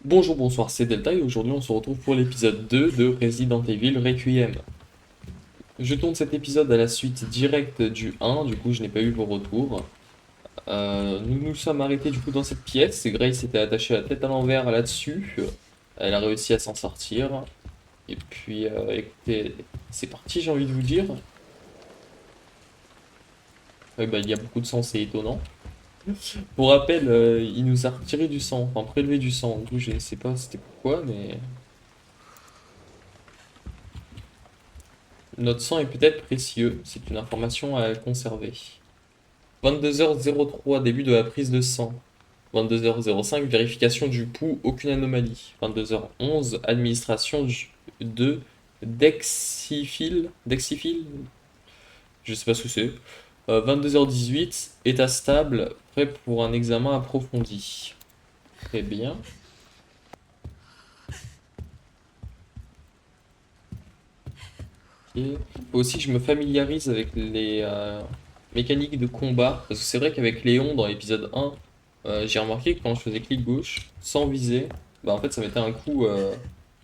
Bonjour, bonsoir, c'est Delta et aujourd'hui on se retrouve pour l'épisode 2 de Resident Evil Requiem. Je tourne cet épisode à la suite directe du 1, du coup je n'ai pas eu vos retours. Nous nous sommes arrêtés du coup dans cette pièce et Grace s'était attachée la tête à l'envers là-dessus. Elle a réussi à s'en sortir. Et puis écoutez, c'est parti j'ai envie de vous dire. Il y a beaucoup de sang, c'est étonnant. Pour rappel, il nous a retiré du sang, enfin prélevé du sang. Du coup je ne sais pas c'était pourquoi mais... Notre sang est peut-être précieux, c'est une information à conserver. 22h03, début de la prise de sang. 22h05, vérification du pouls, aucune anomalie. 22h11, administration de Dexifil. Dexifil? Je sais pas ce que c'est. 22h18, état stable, prêt pour un examen approfondi. Très bien. Et faut aussi que je me familiarise avec les mécaniques de combat. Parce que c'est vrai qu'avec Léon dans l'épisode 1, j'ai remarqué que quand je faisais clic gauche, sans viser, bah en fait ça mettait un coup.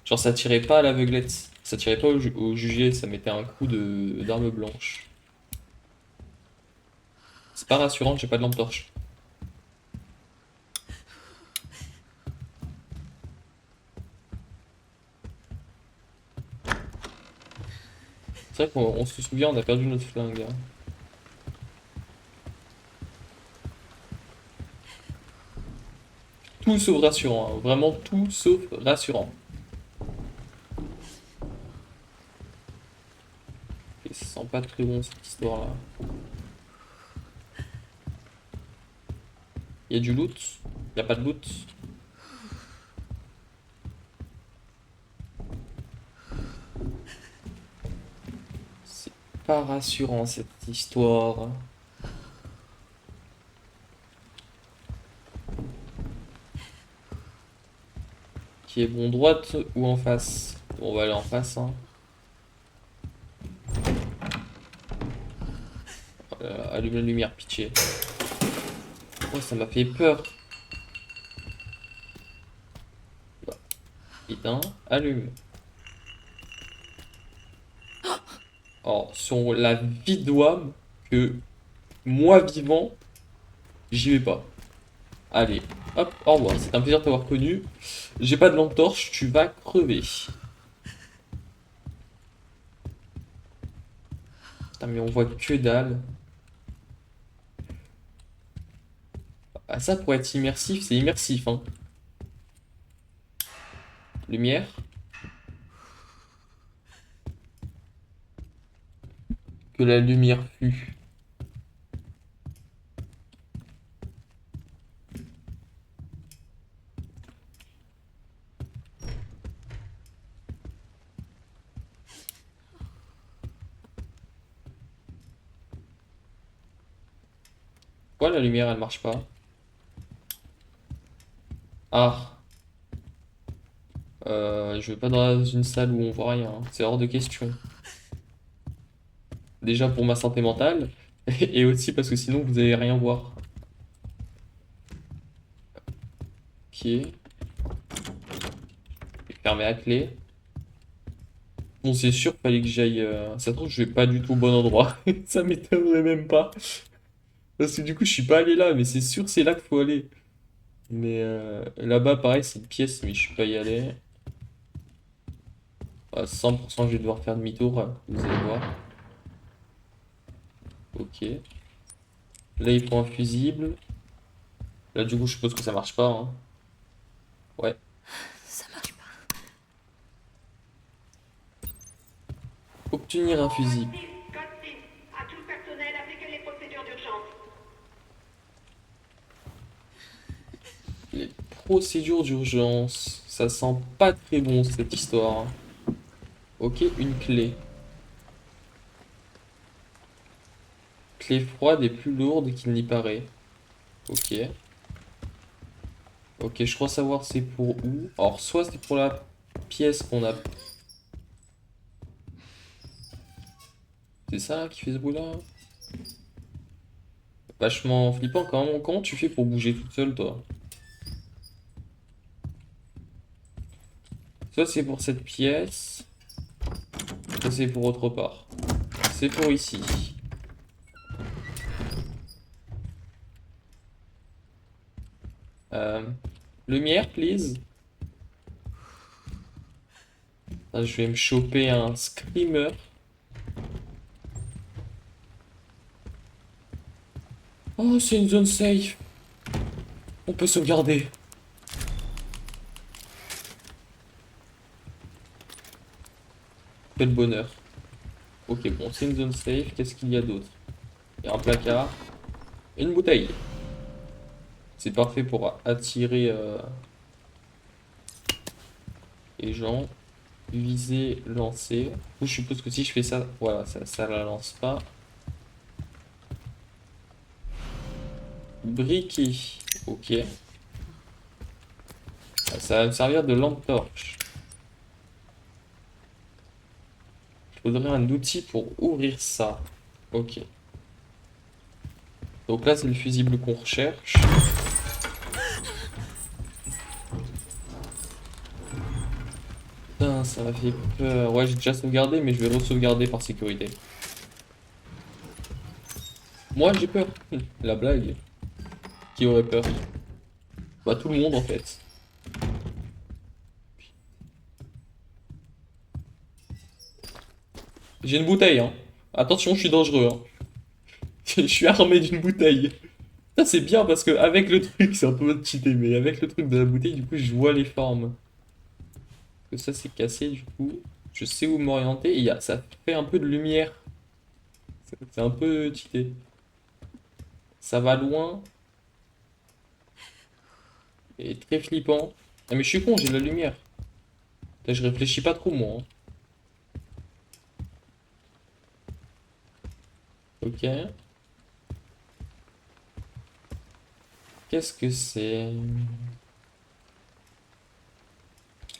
Genre ça tirait pas à l'aveuglette. Ça tirait pas au jugé, ça mettait un coup de d'arme blanche. C'est pas rassurant, j'ai pas de lampe torche. C'est vrai qu'on se souvient, on a perdu notre flingue, hein. Tout sauf rassurant, hein. Vraiment tout sauf rassurant. Et ça sent pas très bon cette histoire-là. Il y a du loot? Il y a pas de loot? C'est pas rassurant cette histoire. Qui est bon, droite ou en face? Bon, on va aller en face, hein. Allume la lumière, pitié. Oh, ça m'a fait peur. Bah, éteins, allume. Alors, sur la vie d'Ouam, que moi vivant, j'y vais pas. Allez, hop, au revoir. C'est un plaisir de t'avoir connu. J'ai pas de lampe torche, tu vas crever. Putain, mais on voit que dalle. Ah, ça, pour être immersif, c'est immersif, hein. Lumière. Que la lumière fut. Pourquoi la lumière, elle marche pas? Ah. Je vais pas dans une salle où on voit rien, hein. C'est hors de question. Déjà pour ma santé mentale, et aussi parce que sinon vous allez rien voir. Ok. Fermé à clé. Bon, c'est sûr, fallait que j'aille. Ça se trouve, je vais pas du tout au bon endroit. Ça m'étonnerait même pas. Parce que du coup, je suis pas allé là, mais c'est sûr, c'est là qu'il faut aller. Mais là-bas, pareil, c'est une pièce, mais je suis pas y allé. À 100%, je vais devoir faire demi-tour, vous allez voir. Ok. Là, il faut un fusible. Là, du coup, je suppose que ça marche pas, hein. Ouais. Ça marche pas. Obtenir un fusible. Code 6. À tout le personnel, appliquez les procédures d'urgence. Les procédures d'urgence. Ça sent pas très bon, cette histoire. Ok, une clé. Clé froide et plus lourde qu'il n'y paraît. Ok. Ok, je crois savoir c'est pour où. Alors, soit c'est pour la pièce qu'on a... C'est ça là, qui fait ce bruit-là? Vachement flippant. Comment tu fais pour bouger toute seule, toi? Ça c'est pour cette pièce. Ça c'est pour autre part. C'est pour ici. Lumière, please. Ah, je vais me choper un screamer. Oh, c'est une zone safe. On peut sauvegarder. Quel bonheur. Ok, bon, c'est une zone safe. Qu'est-ce qu'il y a d'autre? Il y a un placard. Une bouteille. C'est parfait pour attirer les gens. Viser, lancer. Ou je suppose que si je fais ça, voilà, ça la lance pas. Briquet. Ok. Ça va me servir de lampe torche. Il faudrait un outil pour ouvrir ça. Ok. Donc là, c'est le fusible qu'on recherche. Putain, ça m'a fait peur. Ouais, j'ai déjà sauvegardé, mais je vais re-sauvegarder par sécurité. Moi, j'ai peur. La blague. Qui aurait peur? Bah, tout le monde, en fait. J'ai une bouteille, hein. Attention, je suis dangereux, hein. Je suis armé d'une bouteille. Ça, c'est bien parce que avec le truc, c'est un peu cheaté, mais avec le truc de la bouteille, du coup, je vois les formes. Que ça, c'est cassé, du coup. Je sais où m'orienter. Et ça fait un peu de lumière. C'est un peu cheaté. Ça va loin. Et très flippant. Ah, mais je suis con, j'ai de la lumière. Putain, je réfléchis pas trop, moi, hein. Ok. Qu'est-ce que c'est?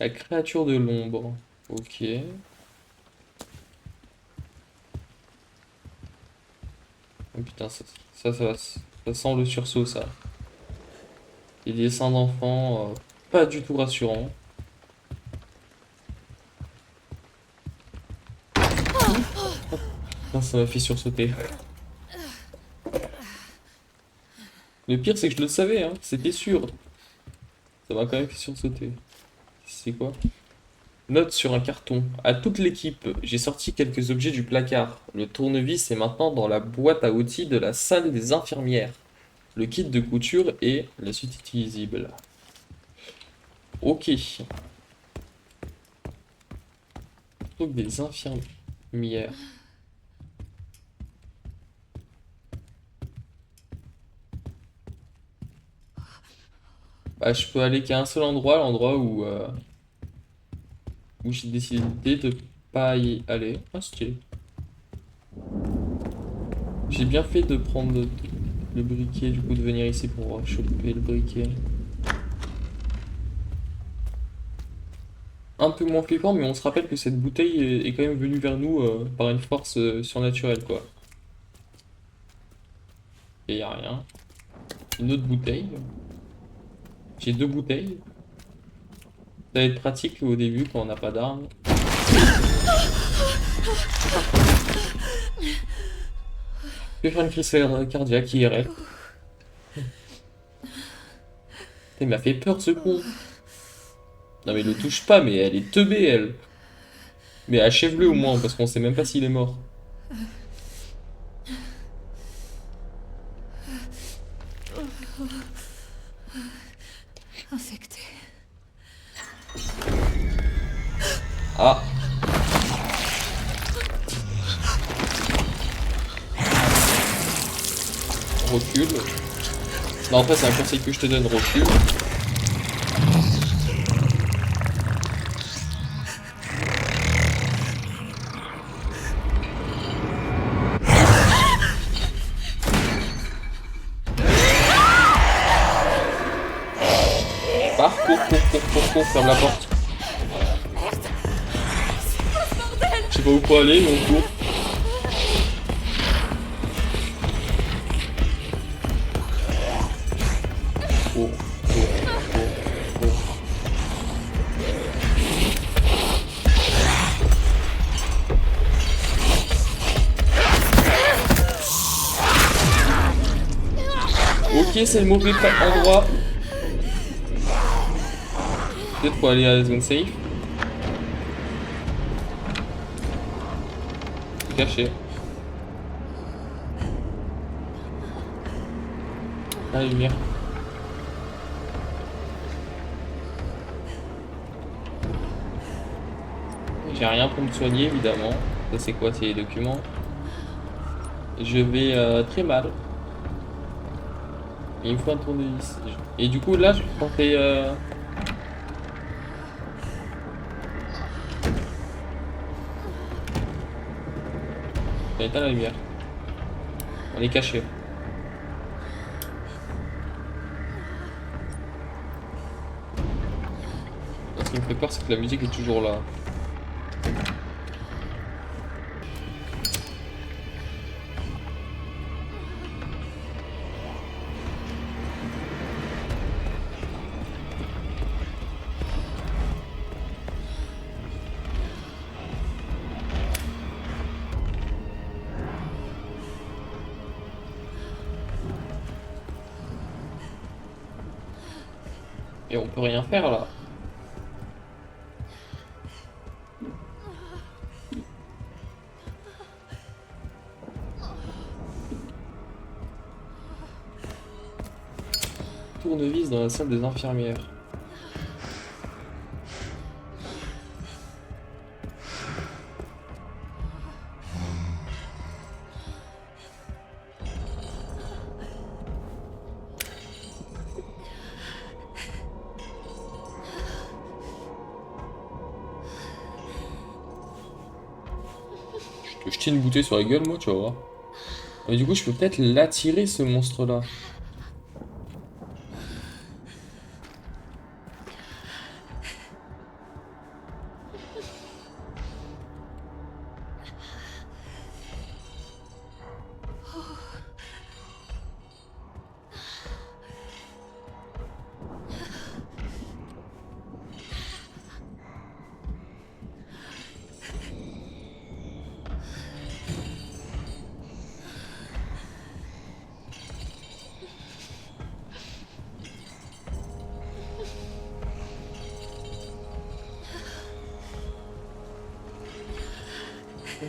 La créature de l'ombre. Ok. Oh putain, ça sent le sursaut, ça. Les dessins d'enfants, pas du tout rassurants. Putain, ça m'a fait sursauter. Le pire, c'est que je le savais, hein. C'était sûr. Ça m'a quand même fait sursauter. C'est quoi? Note sur un carton. À toute l'équipe, j'ai sorti quelques objets du placard. Le tournevis est maintenant dans la boîte à outils de la salle des infirmières. Le kit de couture et la suite utilisable. Ok. Truc des infirmières. Bah, je peux aller qu'à un seul endroit, l'endroit où j'ai décidé de pas y aller. Ah, stylé. J'ai bien fait de prendre le briquet, du coup, de venir ici pour choper le briquet. Un peu moins flippant, mais on se rappelle que cette bouteille est quand même venue vers nous par une force surnaturelle, quoi. Et y a rien. Une autre bouteille. J'ai deux bouteilles. Ça va être pratique au début quand on n'a pas d'armes. Je vais faire une crise cardiaque IRL. Il m'a fait peur ce con. Non mais le touche pas, mais elle est teubée elle. Mais achève-le au moins, parce qu'on sait même pas s'il est mort. Infecté. Ah. Recule. Non, après c'est un conseil que je te donne, recule. Pars, cours, ferme la porte. Je sais pas où faut aller, mais on court. Cours. Ok, c'est le mauvais endroit. Peut-être pour aller à la zone safe. C'est caché. La lumière. J'ai rien pour me soigner évidemment. Ça c'est quoi? C'est les documents. Je vais très mal. Il me faut un tournevis. Et du coup là je pensais on éteint la lumière. On est caché. Ce qui me fait peur c'est que la musique est toujours là. Et on peut rien faire là. Tournevis dans la salle des infirmières. Je peux jeter une bouteille sur la gueule moi tu vas voir. Mais du coup je peux peut-être l'attirer ce monstre là.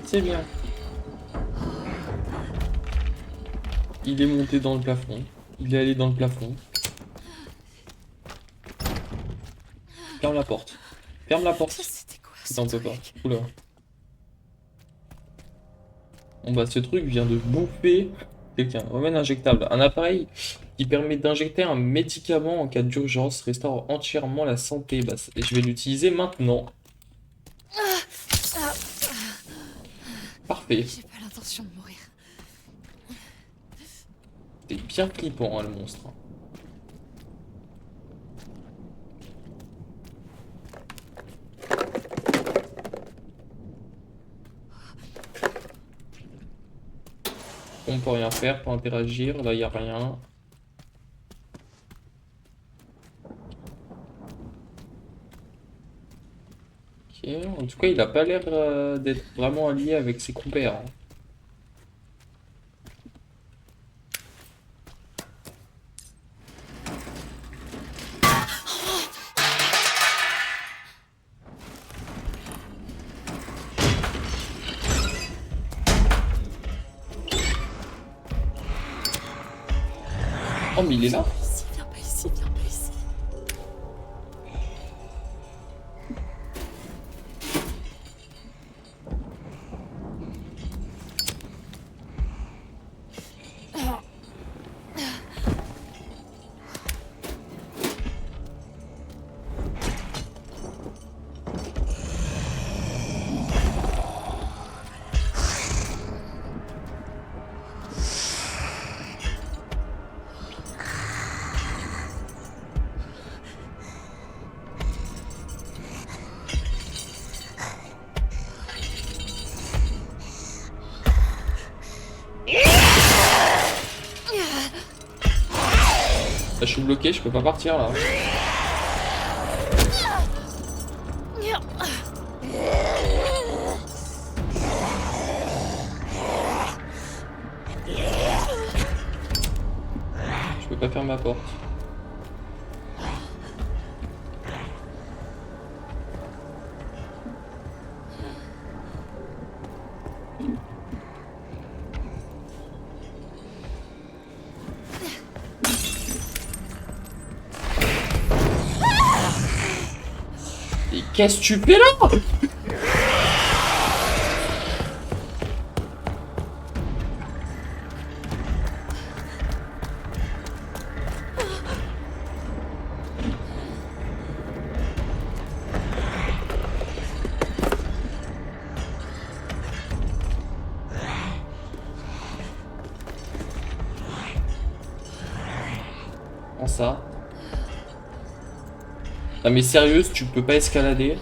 C'est bien. Il est monté dans le plafond. Il est allé dans le plafond. Ferme la porte. Ferme la porte. C'était quoi Non, on peut pas. Oula. Bon bah ce truc vient de bouffer quelqu'un. Remède injectable. Un appareil qui permet d'injecter un médicament en cas d'urgence restaure entièrement la santé. Bah, je vais l'utiliser maintenant. Parfait. J'ai pas l'intention de mourir. C'est bien flippant hein, le monstre. On peut rien faire, pas interagir, là y a rien. Ok, en tout cas il a pas l'air d'être vraiment allié avec ses compères. Hein. Oh mais il est là. Ici, viens pas ici, viens pas ici. Là, je suis bloqué, je peux pas partir là. Je peux pas faire ferme ma porte. Et qu'est-ce que tu fais là? Ça. Ah mais sérieuse, tu peux pas escalader?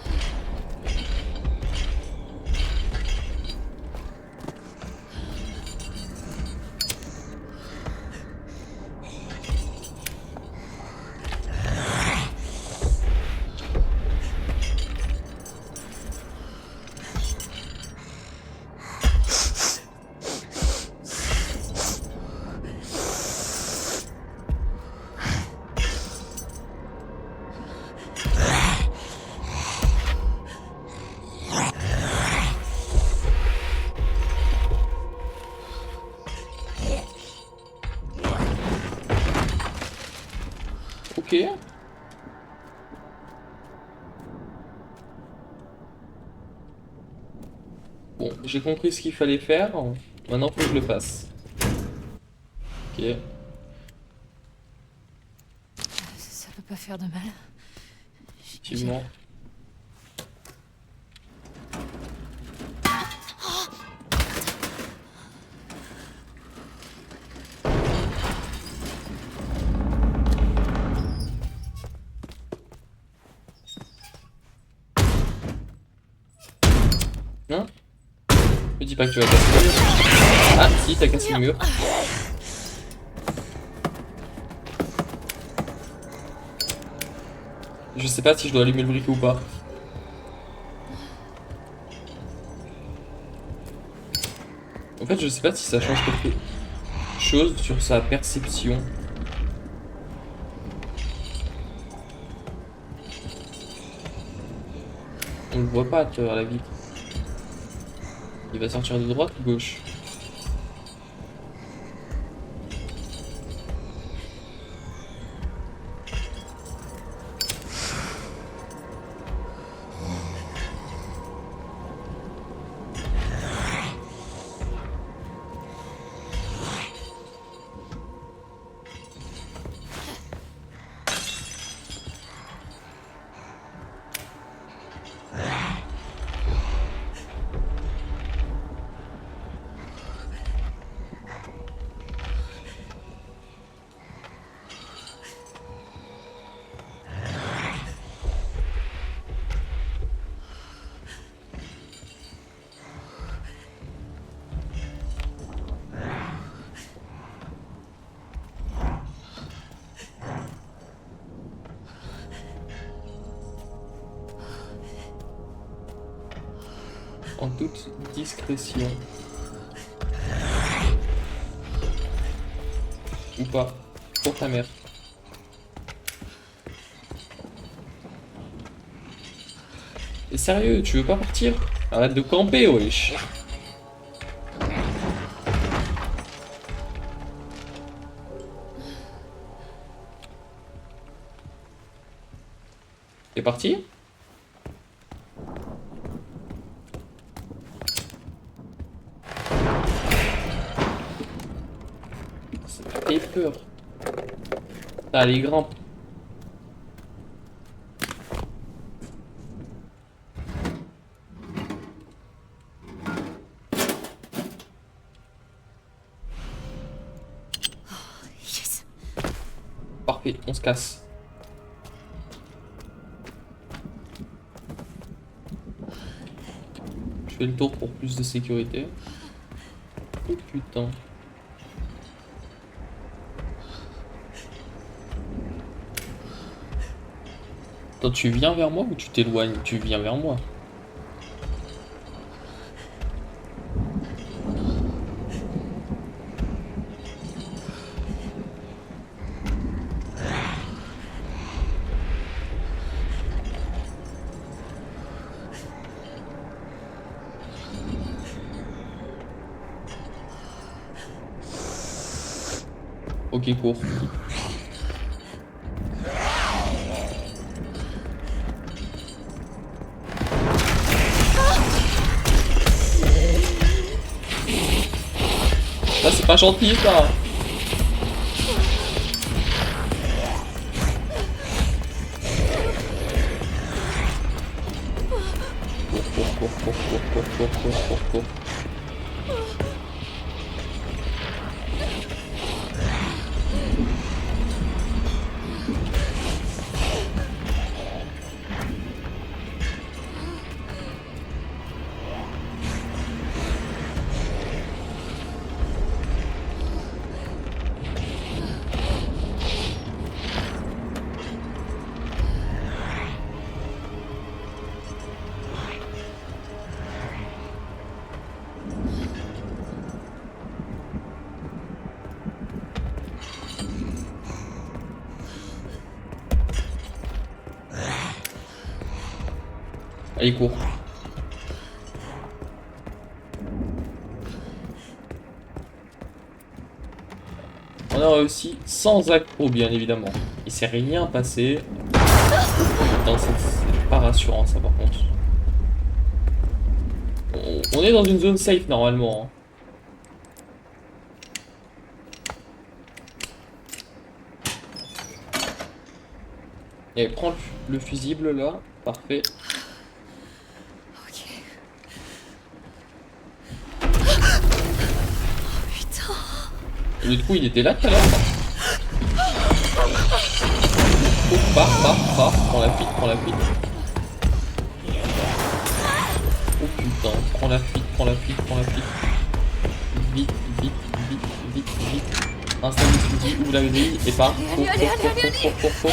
Ok. Bon, j'ai compris ce qu'il fallait faire. Maintenant, faut que je le fasse. Ok. Ça peut pas faire de mal. Effectivement. Hein? Me dis pas que tu vas casser le mur. Ah, si, t'as cassé le mur. Je sais pas si je dois allumer le briquet ou pas. En fait, je sais pas si ça change quelque chose sur sa perception. On le voit pas à travers la vitre. Il va sortir de droite ou gauche? En toute discrétion. Ou pas. Pour ta mère. Et sérieux, tu veux pas partir? Arrête de camper, wesh. T'es parti? T'as peur. Allez, grimpe. Yes. Parfait, on se casse. Je fais le tour pour plus de sécurité. Oh putain. Toi, tu viens vers moi ou tu t'éloignes? Tu viens vers moi. Ok, cours. Là, c'est pas gentil, ça. Cours. Allez, cours. On a réussi sans accro, bien évidemment. Il s'est rien passé. Putain, c'est pas rassurant, ça, par contre. On est dans une zone safe, normalement. Hein. Et prends le fusible, là. Parfait. Ok. Putain. Le trou, il était là tout à l'heure. Oh, pars. Prends la fuite. Oh putain, prends la fuite. Vite. Installe le fusil, ouvre la grille et pars. Cours.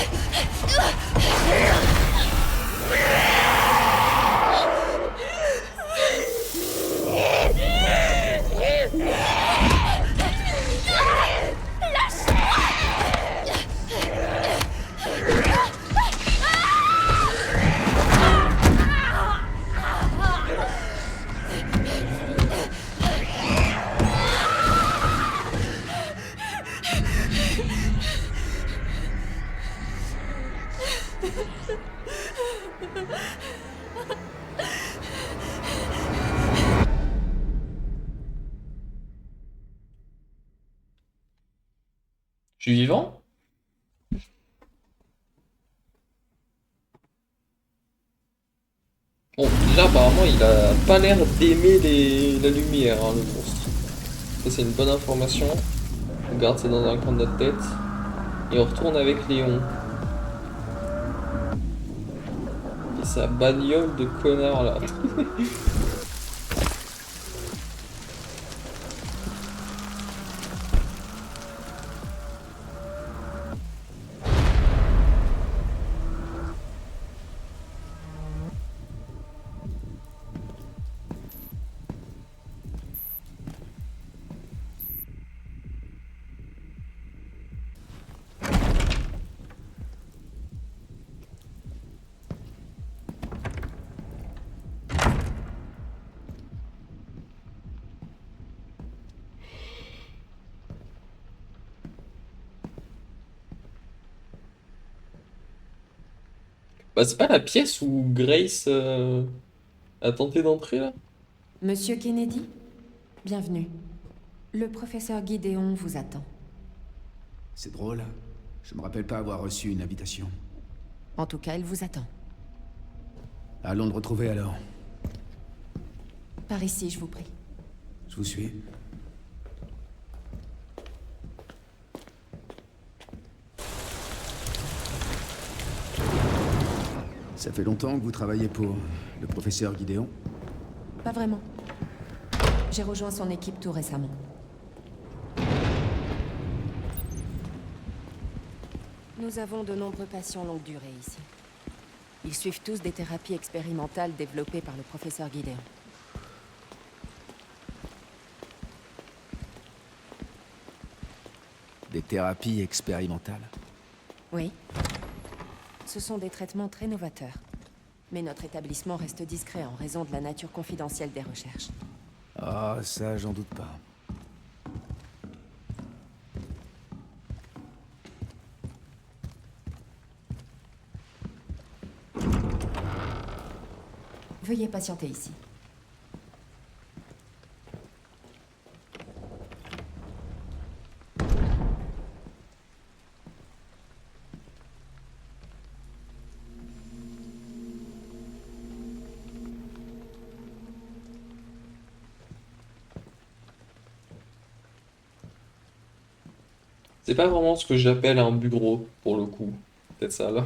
Je suis vivant? Bon, là apparemment il a pas l'air d'aimer la lumière, hein, le monstre. Ça c'est une bonne information. On garde ça dans un coin de notre tête. Et on retourne avec Léon. Et sa bagnole de connard là. Bah c'est pas la pièce où Grace a tenté d'entrer là? Monsieur Kennedy, bienvenue. Le professeur Gideon vous attend. C'est drôle. Je me rappelle pas avoir reçu une invitation. En tout cas, il vous attend. Allons le retrouver alors. Par ici, je vous prie. Je vous suis. Ça fait longtemps que vous travaillez pour le professeur Gideon? Pas vraiment. J'ai rejoint son équipe tout récemment. Nous avons de nombreux patients longue durée ici. Ils suivent tous des thérapies expérimentales développées par le professeur Gideon. Des thérapies expérimentales? Oui. Ce sont des traitements très novateurs. Mais notre établissement reste discret en raison de la nature confidentielle des recherches. Ah, ça, j'en doute pas. Veuillez patienter ici. C'est pas vraiment ce que j'appelle un bureau, pour le coup. Peut-être ça, là.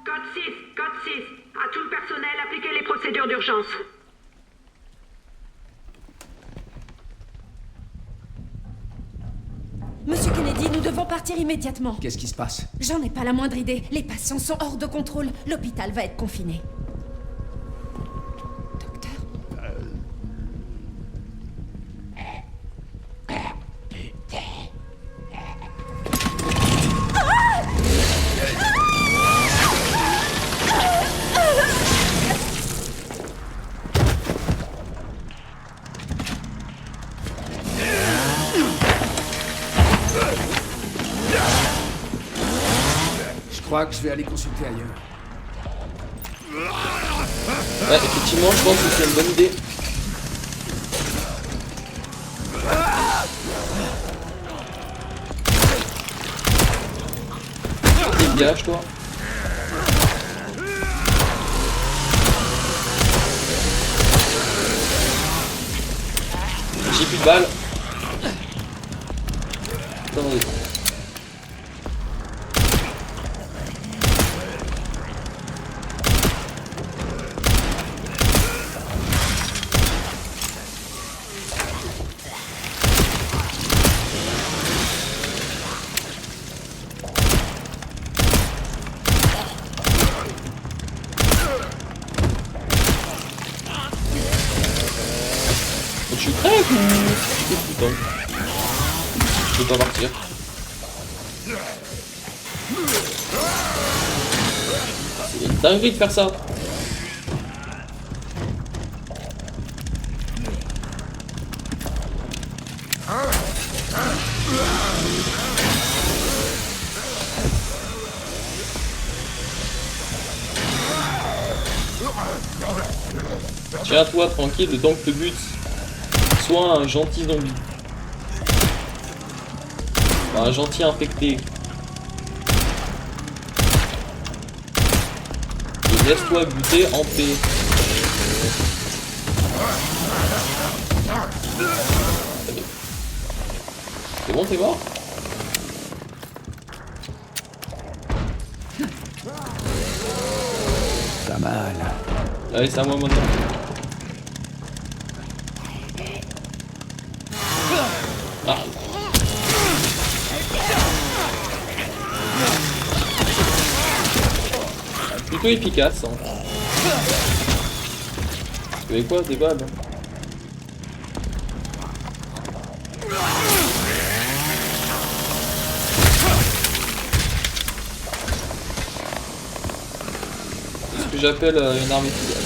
Code 6. À tout le personnel, appliquez les procédures d'urgence. Monsieur Kennedy, nous devons partir immédiatement. Qu'est-ce qui se passe? J'en ai pas la moindre idée. Les patients sont hors de contrôle. L'hôpital va être confiné. Docteur? Je crois que je vais aller consulter ailleurs. Ouais, effectivement, je pense que c'est une bonne idée. Dégage, toi. J'ai plus de balles. Attendez. Je crève ou... Oh putain. Je peux pas partir. C'est une dinguerie de faire ça. Tiens-toi tranquille, le temps que le but soit un gentil zombie. Enfin, un gentil infecté. Et laisse-toi buter en paix. C'est bon, t'es mort? Pas mal. Allez, c'est à moi maintenant. Ah. Plutôt efficace. Hein. Vous avez quoi? Des balles? C'est ce que j'appelle une arme efficace.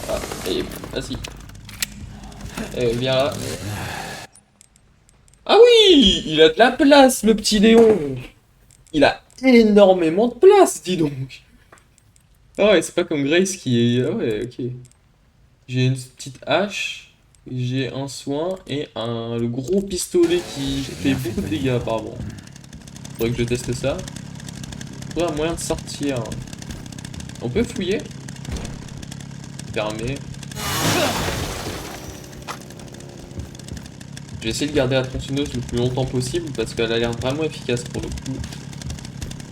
Ah, et vas-y. Eh, viens là. Ah oui, il a de la place, le petit Léon. Il a énormément de place, dis donc. Ah ouais, c'est pas comme Grace qui est... Ah ouais, ok. J'ai une petite hache, j'ai un soin et le gros pistolet qui fait beaucoup de dégâts apparemment. Faudrait que je teste ça. Faudrait un moyen de sortir. On peut fouiller. Fermé. Je vais essayer de garder la tronçonneuse le plus longtemps possible parce qu'elle a l'air vraiment efficace pour le coup.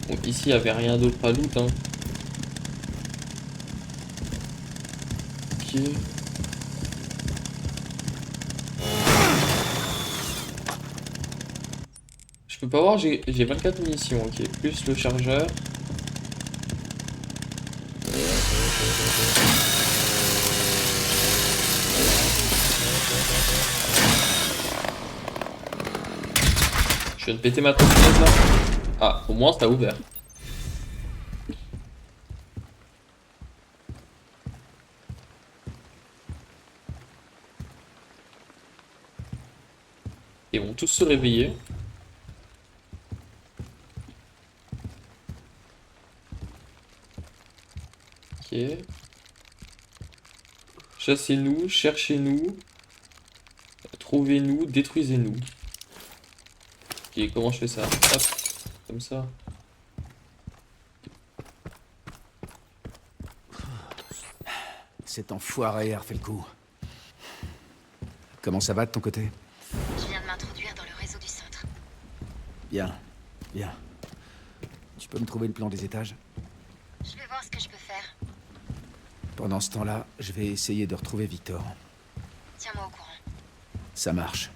Donc ici il n'y avait rien d'autre à loot hein. Ok. peux pas voir, j'ai 24 munitions, ok. Plus le chargeur. Je viens de péter ma trottinette là. Ah, au moins ça a ouvert. Ils vont tous se réveiller. Ok. Chassez-nous, cherchez-nous, trouvez-nous, détruisez-nous. Ok, comment je fais ça? Hop, comme ça. Cet enfoiré a refait le coup. Comment ça va de ton côté? Je viens de m'introduire dans le réseau du centre. Bien, bien. Tu peux me trouver le plan des étages? Je vais voir ce que je peux faire. Pendant ce temps-là, je vais essayer de retrouver Victor. Tiens-moi au courant. Ça marche.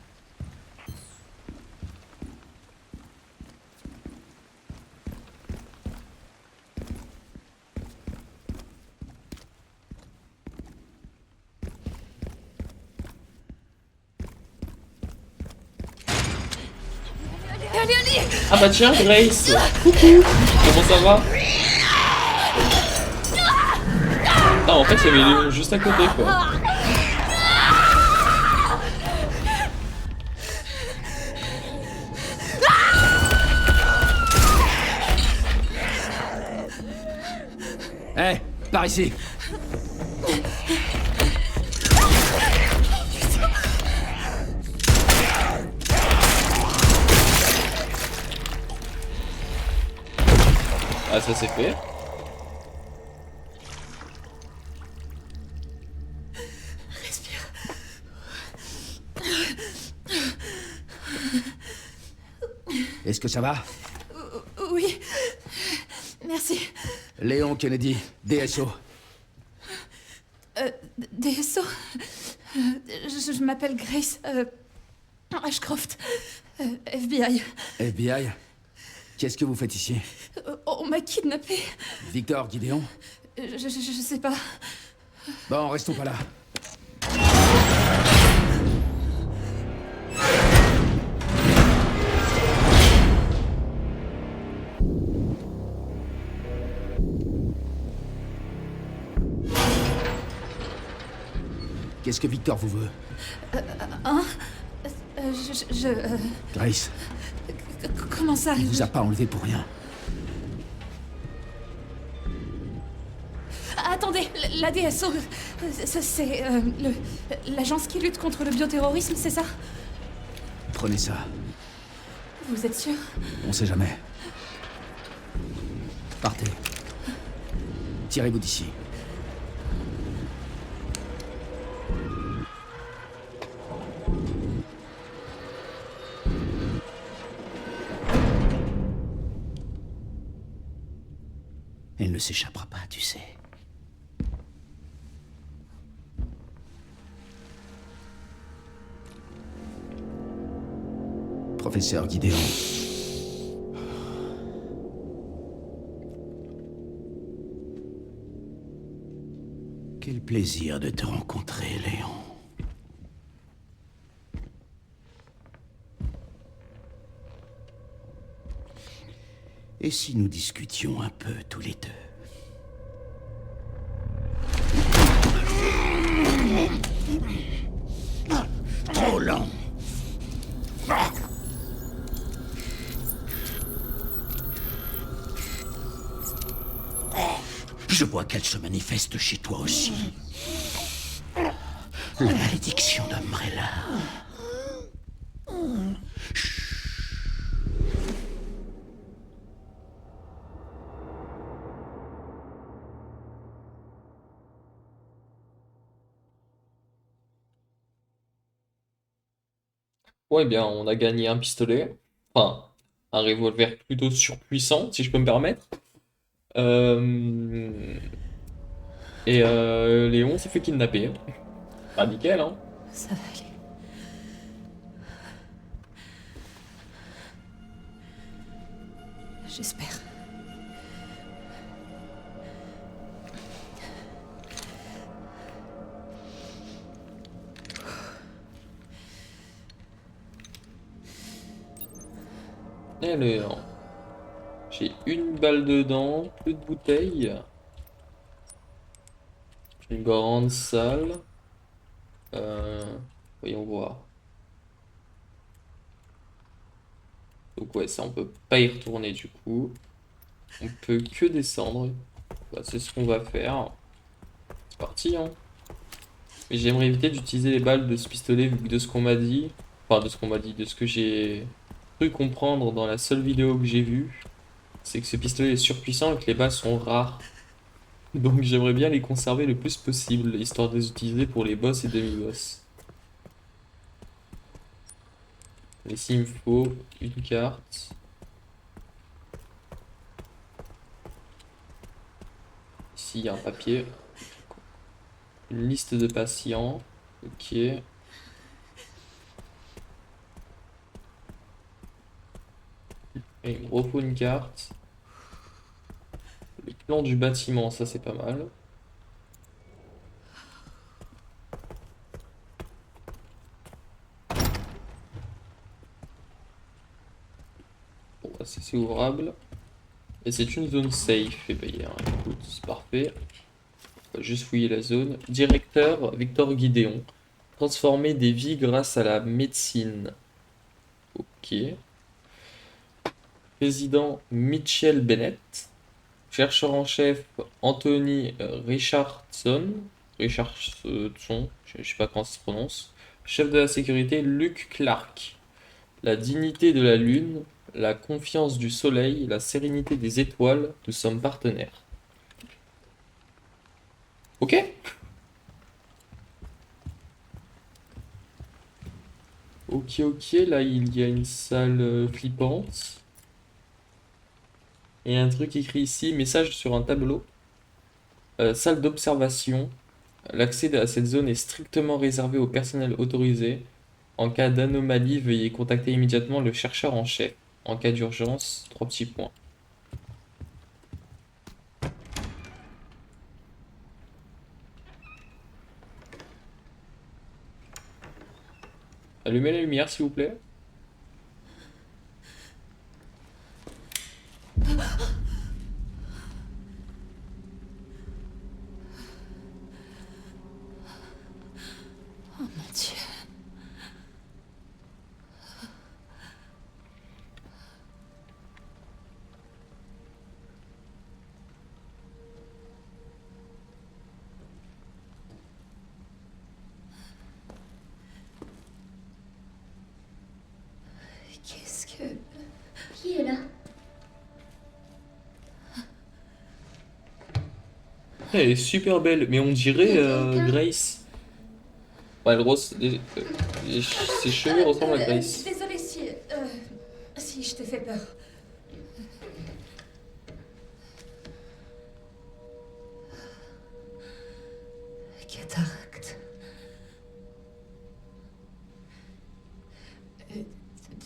Ah bah tiens, Grace! Coucou! Comment ça va? Ah, en fait, il y avait Léon juste à côté, quoi. Hé, par ici! Ah, ça c'est fait. Est-ce que ça va? Oui. Merci. Léon Kennedy, DSO. DSO. Je m'appelle Grace Ashcroft. FBI. FBI? Qu'est-ce que vous faites ici? On m'a kidnappé. Victor, Gideon? Je sais pas. Bon, restons pas là. Qu'est-ce que Victor vous veut? Grace, Comment ça? il vous a pas enlevé pour rien. Attendez, la DSO, c'est l'agence qui lutte contre le bioterrorisme, c'est ça? Prenez ça. Vous êtes sûr? On sait jamais. Partez. Tirez-vous d'ici. Elle ne s'échappera pas, tu sais. Professeur Gideon. Quel plaisir de te rencontrer, Léon. Et si nous discutions un peu tous les deux? Trop lent. Je vois qu'elle se manifeste chez toi aussi. La malédiction d'Umbrella. Ouais, bien, on a gagné un pistolet. Enfin, un revolver plutôt surpuissant, si je peux me permettre. Euh, Et Léon s'est fait kidnapper. Pas nickel, hein. Ça va aller. J'espère. Alors, j'ai une balle dedans, plus de bouteilles. Une grande salle. Voyons voir. Donc ouais, ça on peut pas y retourner du coup. On peut que descendre. Bah, c'est ce qu'on va faire. C'est parti hein. Mais j'aimerais éviter d'utiliser les balles de ce pistolet vu que de ce qu'on m'a dit. Enfin de ce qu'on m'a dit, de ce que j'ai cru comprendre dans la seule vidéo que j'ai vue. C'est que ce pistolet est surpuissant et que les balles sont rares. Donc j'aimerais bien les conserver le plus possible, histoire de les utiliser pour les boss et demi-boss. Ici il me faut une carte. Ici il y a un papier. Une liste de patients. Ok. Et il me refaut une carte. Le plan du bâtiment, ça c'est pas mal. Bon, bah, ça c'est ouvrable. Et c'est une zone safe. Et bah, écoute, c'est parfait. On va juste fouiller la zone. Directeur Victor Guidéon. Transformer des vies grâce à la médecine. Ok. Président Mitchell Bennett. Chercheur en chef Anthony Richardson. Richardson, je sais pas comment ça se prononce. Chef de la sécurité Luke Clark. La dignité de la lune, la confiance du soleil, la sérénité des étoiles, nous sommes partenaires. Ok. Ok, là il y a une salle flippante. Et un truc écrit ici, message sur un tableau. Salle d'observation. L'accès à cette zone est strictement réservé au personnel autorisé. En cas d'anomalie, veuillez contacter immédiatement le chercheur en chef. En cas d'urgence, 3 petits points. Allumez la lumière s'il vous plaît. Oh mon Dieu. Qu'est-ce que... Qui est là? Elle est super belle, mais on dirait Grace. Ouais, ses cheveux ressemblent à Grace. Désolée si je t'ai fait peur. Cataracte.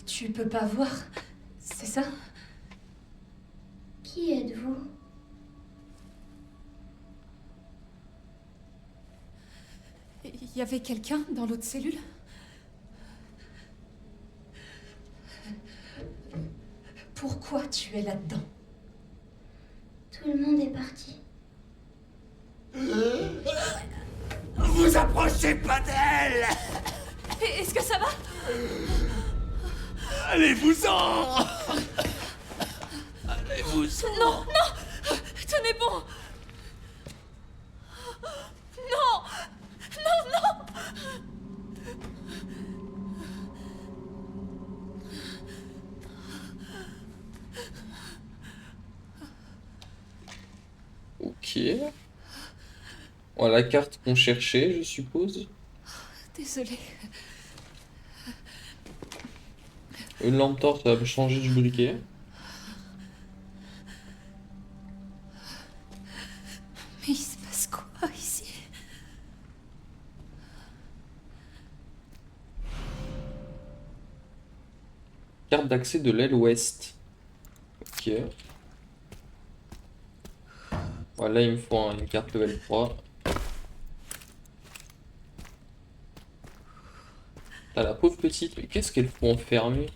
Tu peux pas voir, c'est ça? Qui êtes-vous? Il y avait quelqu'un dans l'autre cellule? Pourquoi tu es là-dedans? Tout le monde est parti. Vous approchez pas d'elle! Est-ce que ça va? Allez-vous-en! Allez-vous-en! Non, non! Tenez bon! Non! Non, non! Ok. Voilà la carte qu'on cherchait, je suppose. Désolée. Une lampe torche, ça va me changer du briquet. Mais il se passe quoi ici? Carte d'accès de l'aile ouest. Ok. Voilà, il me faut une carte level 3. Ah, la pauvre petite, mais qu'est-ce qu'elle faut enfermer?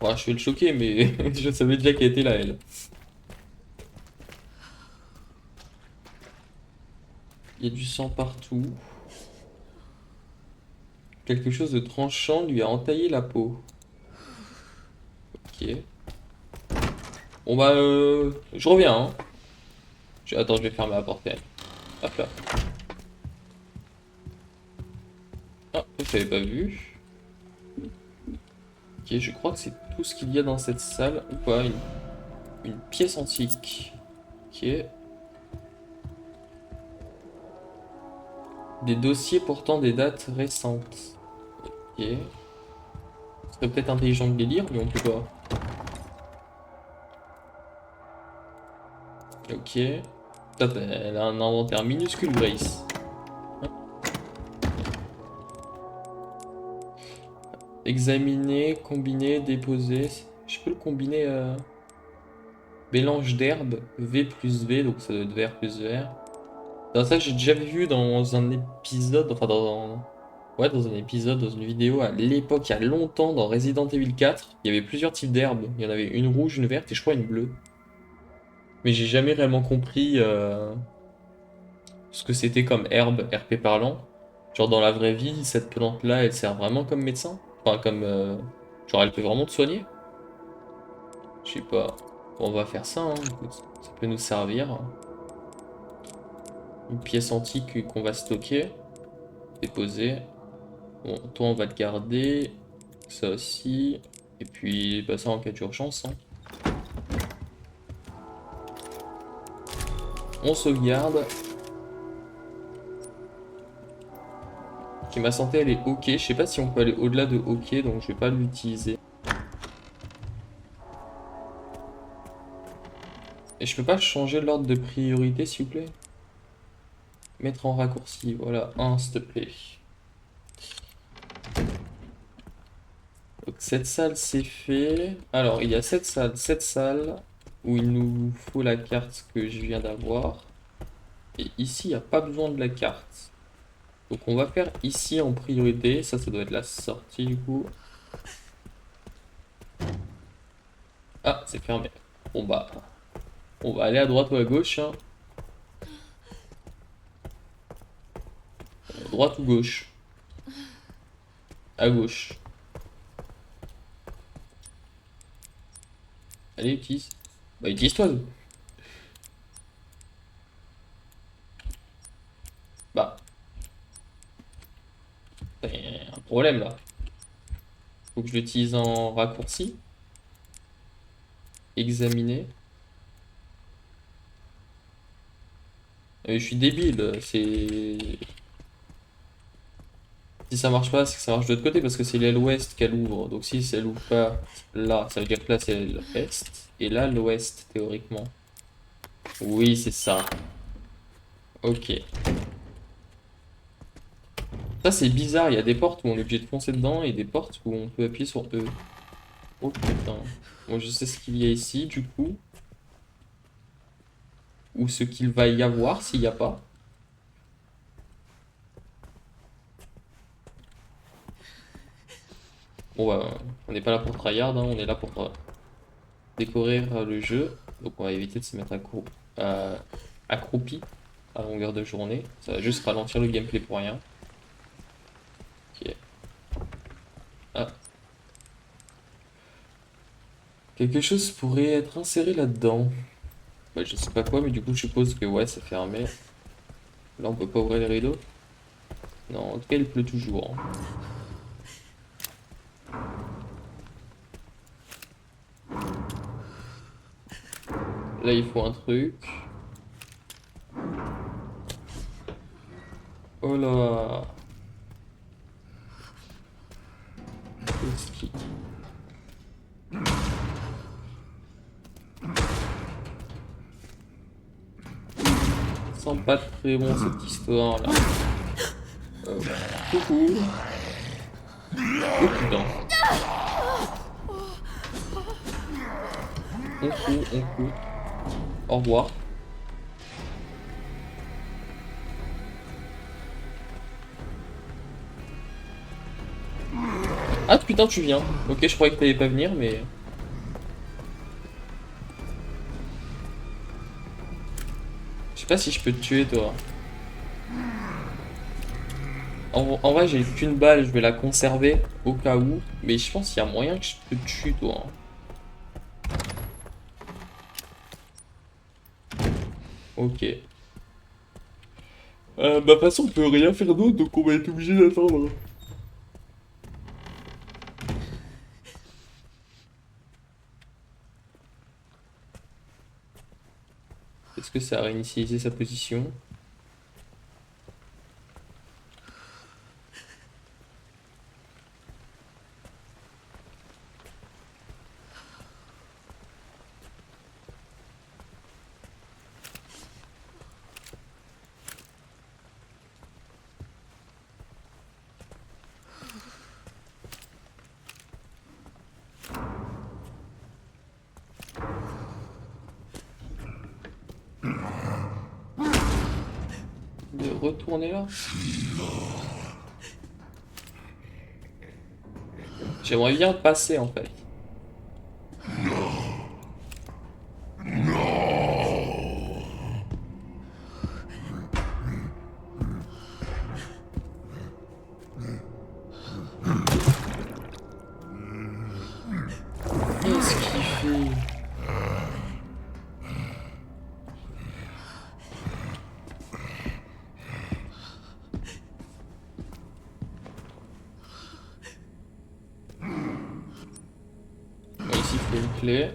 Ouais, je vais le choquer, mais je savais déjà qu'elle était là, elle. Il y a du sang partout. Quelque chose de tranchant lui a entaillé la peau. Ok. Bon bah, je reviens, hein. Attends, je vais fermer la porte, quand même. Hop là. Ah, je l'avais pas vu. Ok, je crois que c'est tout ce qu'il y a dans cette salle. Ou pas, une pièce antique. Ok. Des dossiers portant des dates récentes. Ok. Ce serait peut-être intelligent de les lire, mais on peut pas. Ok. Top, elle a un inventaire minuscule, Grace. Examiner, combiner, déposer. Je peux le combiner mélange d'herbes, V plus V, donc ça doit être vert plus vert. Dans ça, j'ai déjà vu dans un épisode, enfin ouais, dans un épisode, dans une vidéo à l'époque, il y a longtemps, dans Resident Evil 4, il y avait plusieurs types d'herbes. Il y en avait une rouge, une verte et je crois une bleue. Mais j'ai jamais réellement compris ce que c'était comme herbe, RP parlant. Genre dans la vraie vie, cette plante-là, elle sert vraiment comme médecin? Enfin, comme... genre, elle peut vraiment te soigner? Je sais pas. Bon, on va faire ça, hein, écoute. Ça peut nous servir. Une pièce antique qu'on va stocker. Déposer. Bon, toi, on va le garder. Ça aussi. Et puis, bah, ça en cas d'urgence. Hein. On sauvegarde. Ok, ma santé, elle est ok. Je sais pas si on peut aller au-delà de ok, donc je vais pas l'utiliser. Et je peux pas changer l'ordre de priorité, s'il vous plaît? Mettre en raccourci, voilà, 1 s'il te plaît. Donc cette salle c'est fait. Alors il y a cette salle où il nous faut la carte que je viens d'avoir. Et ici il n'y a pas besoin de la carte. Donc on va faire ici en priorité. Ça doit être la sortie du coup. Ah, c'est fermé. Bon bah, on va aller à droite ou à gauche. Hein. Droite ou gauche? À gauche. Allez, utilise. Bah, utilise-toi. Bah. Il y a un problème là. Faut que je l'utilise en raccourci. Examiner. Je suis débile. C'est... Si ça marche pas, c'est que ça marche de l'autre côté parce que c'est l'aile ouest qu'elle ouvre. Donc si elle ouvre pas là, ça veut dire que là c'est l'est. Et là l'ouest théoriquement. Oui, c'est ça. Ok. Ça c'est bizarre, il y a des portes où on est obligé de foncer dedans et des portes où on peut appuyer sur E. Oh putain. Bon, je sais ce qu'il y a ici du coup. Ou ce qu'il va y avoir s'il n'y a pas. Bon bah, on n'est pas là pour tryhard, hein, on est là pour décorer le jeu. Donc on va éviter de se mettre accroupi à longueur de journée. Ça va juste ralentir le gameplay pour rien. Ok. Ah. Quelque chose pourrait être inséré là-dedans. Bah, je sais pas quoi, mais du coup je suppose que ouais, c'est fermé. Là on peut pas ouvrir les rideaux. Non, en tout cas il pleut toujours. Hein. Là il faut un truc. Oh là. Stick. Sent pas très bon cette histoire là. Coucou. Oh putain. On court. Au revoir. Ah putain, tu viens. Ok, je croyais que t'allais pas venir, mais... Je sais pas si je peux te tuer, toi. En vrai, j'ai qu'une balle, je vais la conserver au cas où. Mais je pense qu'il y a moyen que je peux te tuer, toi. Ok. Bah, de toute façon, on peut rien faire d'autre, donc on va être obligé d'attendre. Est-ce que ça a réinitialisé sa position? De retourner là. J'aimerais bien passer en fait. Qu'est-ce qu'il fait? Ici, il faut une clé.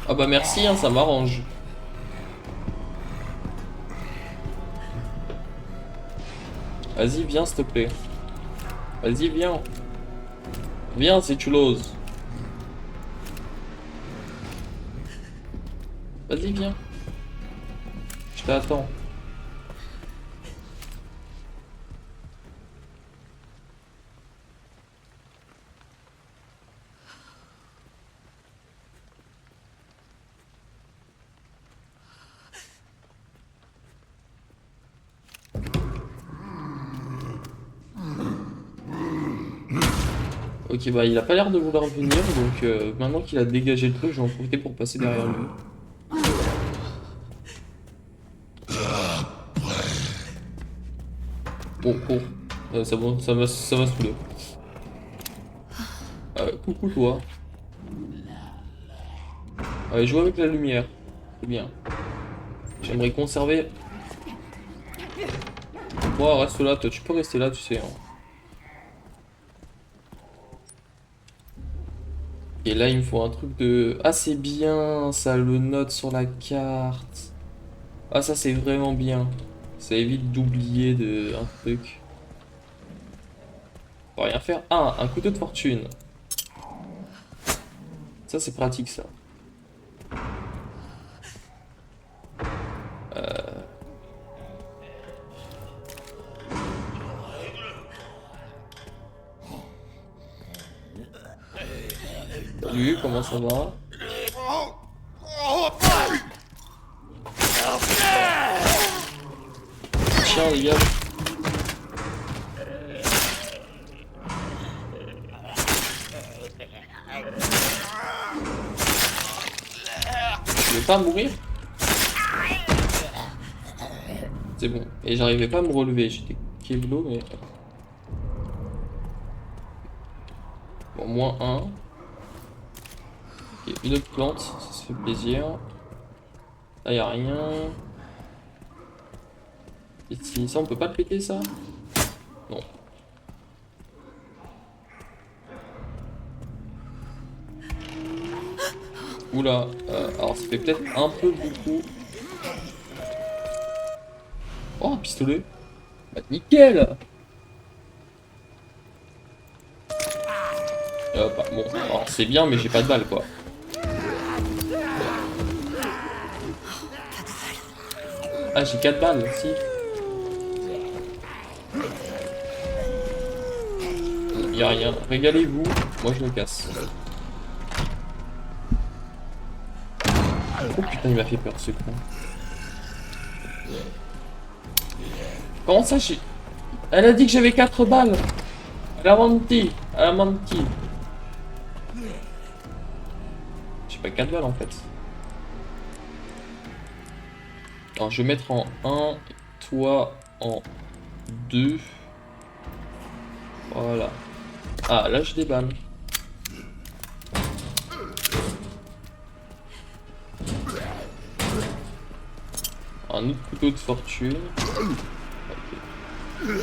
Ah bah merci, hein, ça m'arrange. Vas-y, viens s'il te plaît. Vas-y, viens. Viens si tu l'oses. Vas-y, viens. Je t'attends. Ok, bah il a pas l'air de vouloir venir, donc maintenant qu'il a dégagé le truc, je vais en profiter pour passer derrière lui. Oh, oh, ça m'a saoulé. Coucou toi. Allez, joue avec la lumière, c'est bien. J'aimerais conserver... Bon, reste là, toi tu peux rester là, tu sais. Hein. Et là, il me faut un truc de... Ah, c'est bien, ça le note sur la carte. Ah, ça, c'est vraiment bien. Ça évite d'oublier un truc. On va rien faire. Ah, un couteau de fortune. Ça, c'est pratique, ça. Salut, comment ça va? Tiens, les gars. Je vais pas mourir? C'est bon. Et j'arrivais pas à me relever. J'étais keblo, mais... Bon, moins 1. Ok, une autre plante, ça se fait plaisir. Là, y a rien. Ici, ça, on peut pas le péter, ça? Non. Oula, alors ça fait peut-être un peu beaucoup. Oh, un pistolet. Bah, nickel. Bah, bon, alors, c'est bien, mais j'ai pas de balles, quoi. Ah, j'ai 4 balles, si. Y'a rien. Régalez-vous. Moi, je me casse. Oh putain, il m'a fait peur, ce con. Comment ça, j'ai... Elle a dit que j'avais 4 balles. Elle a menti. Elle a menti. J'ai pas 4 balles, en fait. Alors, je vais mettre en 1, toi en 2. Voilà. Ah, là, j'ai des balles. Un autre couteau de fortune. Ok. Je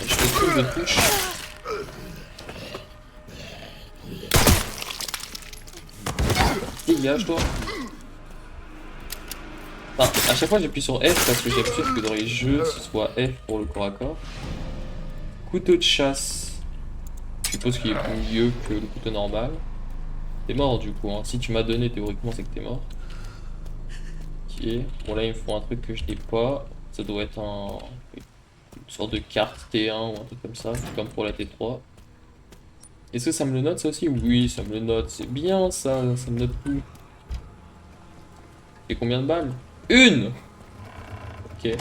fais tout, je touche. Dégage-toi. Enfin, à chaque fois j'appuie sur F parce que j'ai l'habitude que dans les jeux ce soit F pour le corps à corps. Couteau de chasse. Je suppose qu'il est mieux que le couteau normal. T'es mort du coup, hein. Si tu m'as donné théoriquement c'est que t'es mort. Ok. Bon là il me faut un truc que je n'ai pas. Ça doit être une sorte de carte T1 ou un truc comme ça, comme pour la T3. Est-ce que ça me le note ça aussi? Oui, ça me le note. C'est bien ça, ça me note tout. Et combien de balles? Une! Ok.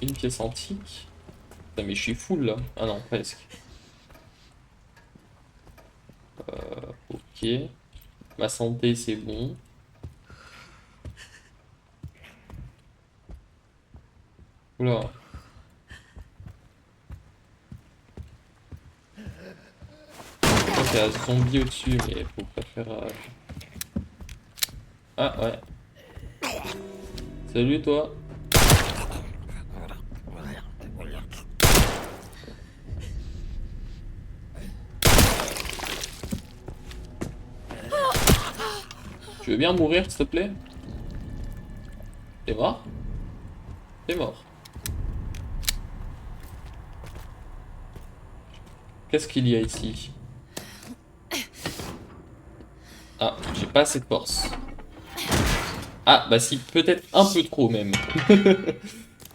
Une pièce antique. Putain, mais je suis full là. Ah non, presque. Ok. Ma santé, c'est bon. Oula. Il y a un zombie au-dessus, mais faut pas faire... Ah ouais. Salut toi. Tu veux bien mourir s'il te plaît? T'es mort? T'es mort. Qu'est-ce qu'il y a ici? Ah, j'ai pas assez de force. Ah, bah si, peut-être un peu trop même.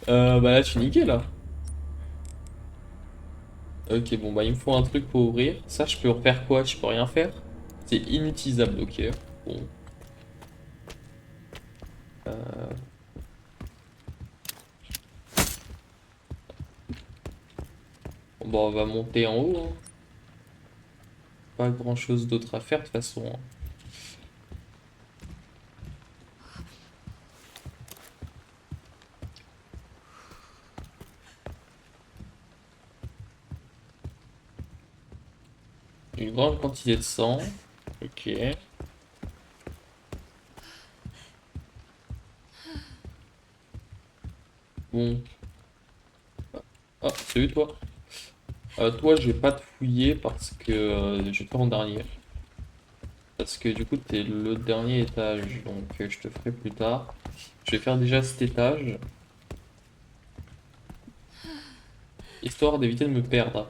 Bah là, je suis niqué là. Ok, bon, bah il me faut un truc pour ouvrir. Ça, je peux refaire quoi? Je peux rien faire? C'est inutilisable, ok. Bon. Bon, bah on va monter en haut. Hein. Pas grand chose d'autre à faire de toute façon. Hein. Une grande quantité de sang. Ok. Bon. Ah, salut toi. Toi, je vais pas te fouiller parce que je vais te faire en dernier. Parce que du coup, t'es le dernier étage, donc je te ferai plus tard. Je vais faire déjà cet étage. Histoire d'éviter de me perdre.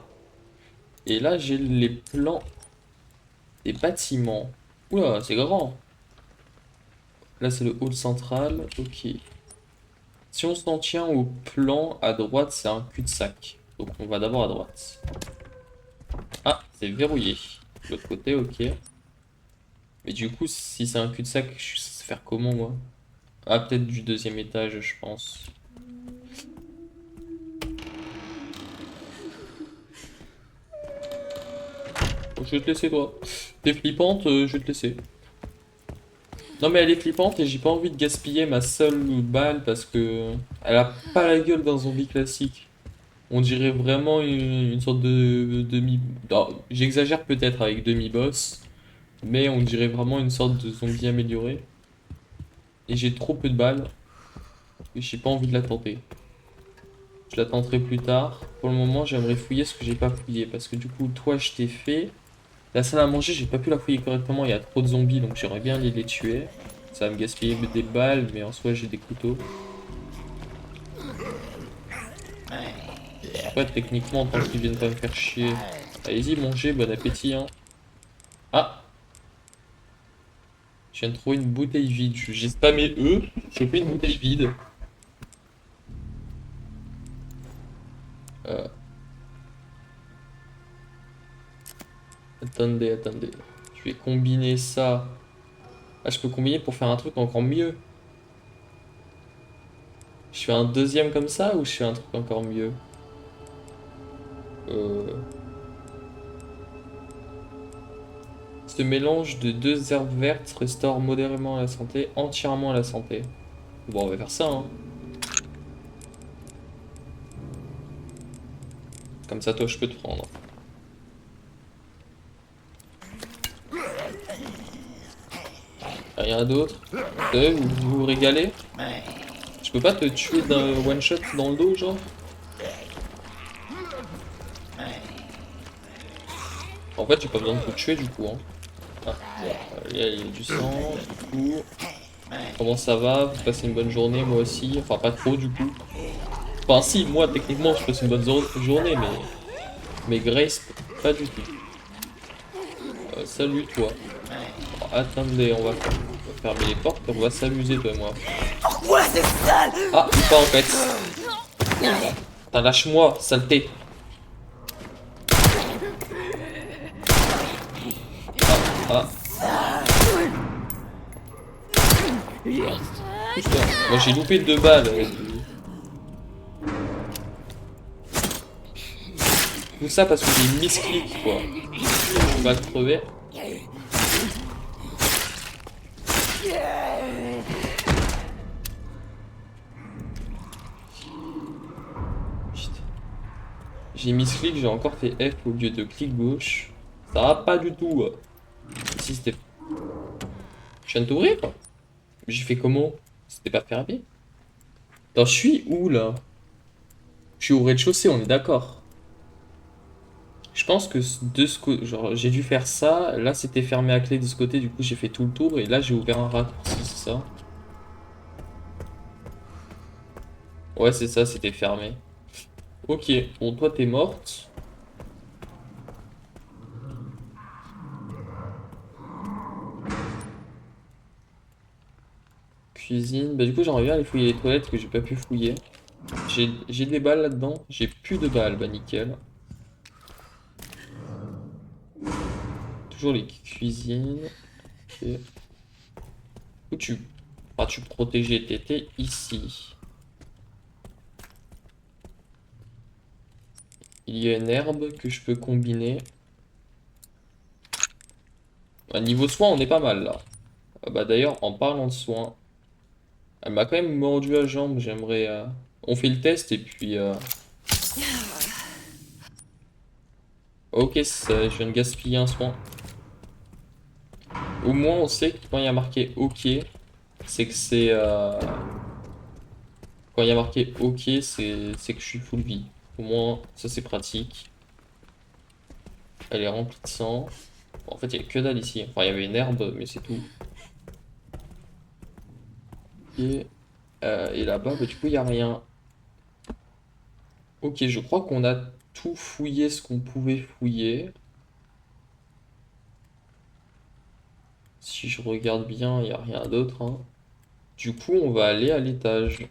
Et là, j'ai les plans des bâtiments. Oula, c'est grand. Là, c'est le hall central. Ok. Si on s'en tient au plan, à droite, c'est un cul-de-sac. Donc, on va d'abord à droite. Ah, c'est verrouillé. De l'autre côté, ok. Mais du coup, si c'est un cul-de-sac, je sais faire comment, moi? Ah, peut-être du deuxième étage, je pense. Je vais te laisser, toi. T'es flippante, je vais te laisser. Non, mais elle est flippante et j'ai pas envie de gaspiller ma seule balle parce que elle a pas la gueule d'un zombie classique. On dirait vraiment une sorte de demi... J'exagère peut-être avec demi-boss, mais on dirait vraiment une sorte de zombie amélioré. Et j'ai trop peu de balles et j'ai pas envie de la tenter. Je la tenterai plus tard. Pour le moment, j'aimerais fouiller ce que j'ai pas fouillé parce que du coup, toi, je t'ai fait. La salle à manger, j'ai pas pu la fouiller correctement, il y a trop de zombies donc j'aimerais bien aller les tuer. Ça va me gaspiller des balles, mais en soi j'ai des couteaux. Ouais, techniquement, tant qu'ils viennent pas me faire chier. Allez-y, mangez, bon appétit, hein. Ah! Je viens de trouver une bouteille vide. J'ai spammé eux, j'ai fait une bouteille vide. Attendez. Je vais combiner ça. Ah, je peux combiner pour faire un truc encore mieux. Je fais un deuxième comme ça ou je fais un truc encore mieux? Ce mélange de 2 herbes vertes restaure modérément la santé, entièrement la santé. Bon, on va faire ça, hein. Comme ça, toi, je peux te prendre. Rien d'autre? Vous vous régalez? Je peux pas te tuer d'un one shot dans le dos, genre? En fait, j'ai pas besoin de te tuer du coup, hein. Ah, il y a du sang, du coup. Comment ça va? Vous passez une bonne journée, moi aussi. Enfin, pas trop du coup. Enfin, si, moi, techniquement, je passe une bonne journée, mais Grace, pas du tout. Salut, toi. Alors, attendez, on va fermer les portes, on va s'amuser, toi et moi. Pourquoi c'est sale? Ah, ou pas en fait. Putain, lâche-moi, saleté. Ah. Putain, moi j'ai loupé 2 balles. Tout ça parce que j'ai misclick quoi. On va crever. J'ai misclick, j'ai encore fait F au lieu de clic gauche. Ça va pas du tout. Si c'était... Je viens de t'ouvrir? J'ai fait comment? C'était pas fermé? Attends, je suis où là? Je suis au rez-de-chaussée, on est d'accord. Je pense que de ce côté, genre j'ai dû faire ça. Là c'était fermé à clé de ce côté, du coup j'ai fait tout le tour et là j'ai ouvert un raccourci, c'est ça? Ouais, c'est ça, c'était fermé. Ok, bon, toi t'es morte. Cuisine. Bah, du coup, j'aimerais bien aller fouiller les toilettes que j'ai pas pu fouiller. J'ai des balles là-dedans. J'ai plus de balles, bah nickel. Toujours les cuisines. Ok. Où tu. Ah, tu protégeais, t'étais ici. Il y a une herbe que je peux combiner. À niveau soin, on est pas mal là. Ah bah d'ailleurs, en parlant de soins, elle m'a quand même mordu la jambe. J'aimerais. On fait le test et puis. Ok, ça, je viens de gaspiller un soin. Au moins, on sait que quand il y a marqué OK, c'est que c'est. Quand il y a marqué OK, c'est que je suis full vie. Au moins, ça c'est pratique. Elle est remplie de sang. Bon, en fait, il n'y a que dalle ici. Enfin, il y avait une herbe, mais c'est tout. Et là-bas, bah, du coup, il n'y a rien. Ok, je crois qu'on a tout fouillé ce qu'on pouvait fouiller. Si je regarde bien, il n'y a rien d'autre, hein. Du coup, on va aller à l'étage.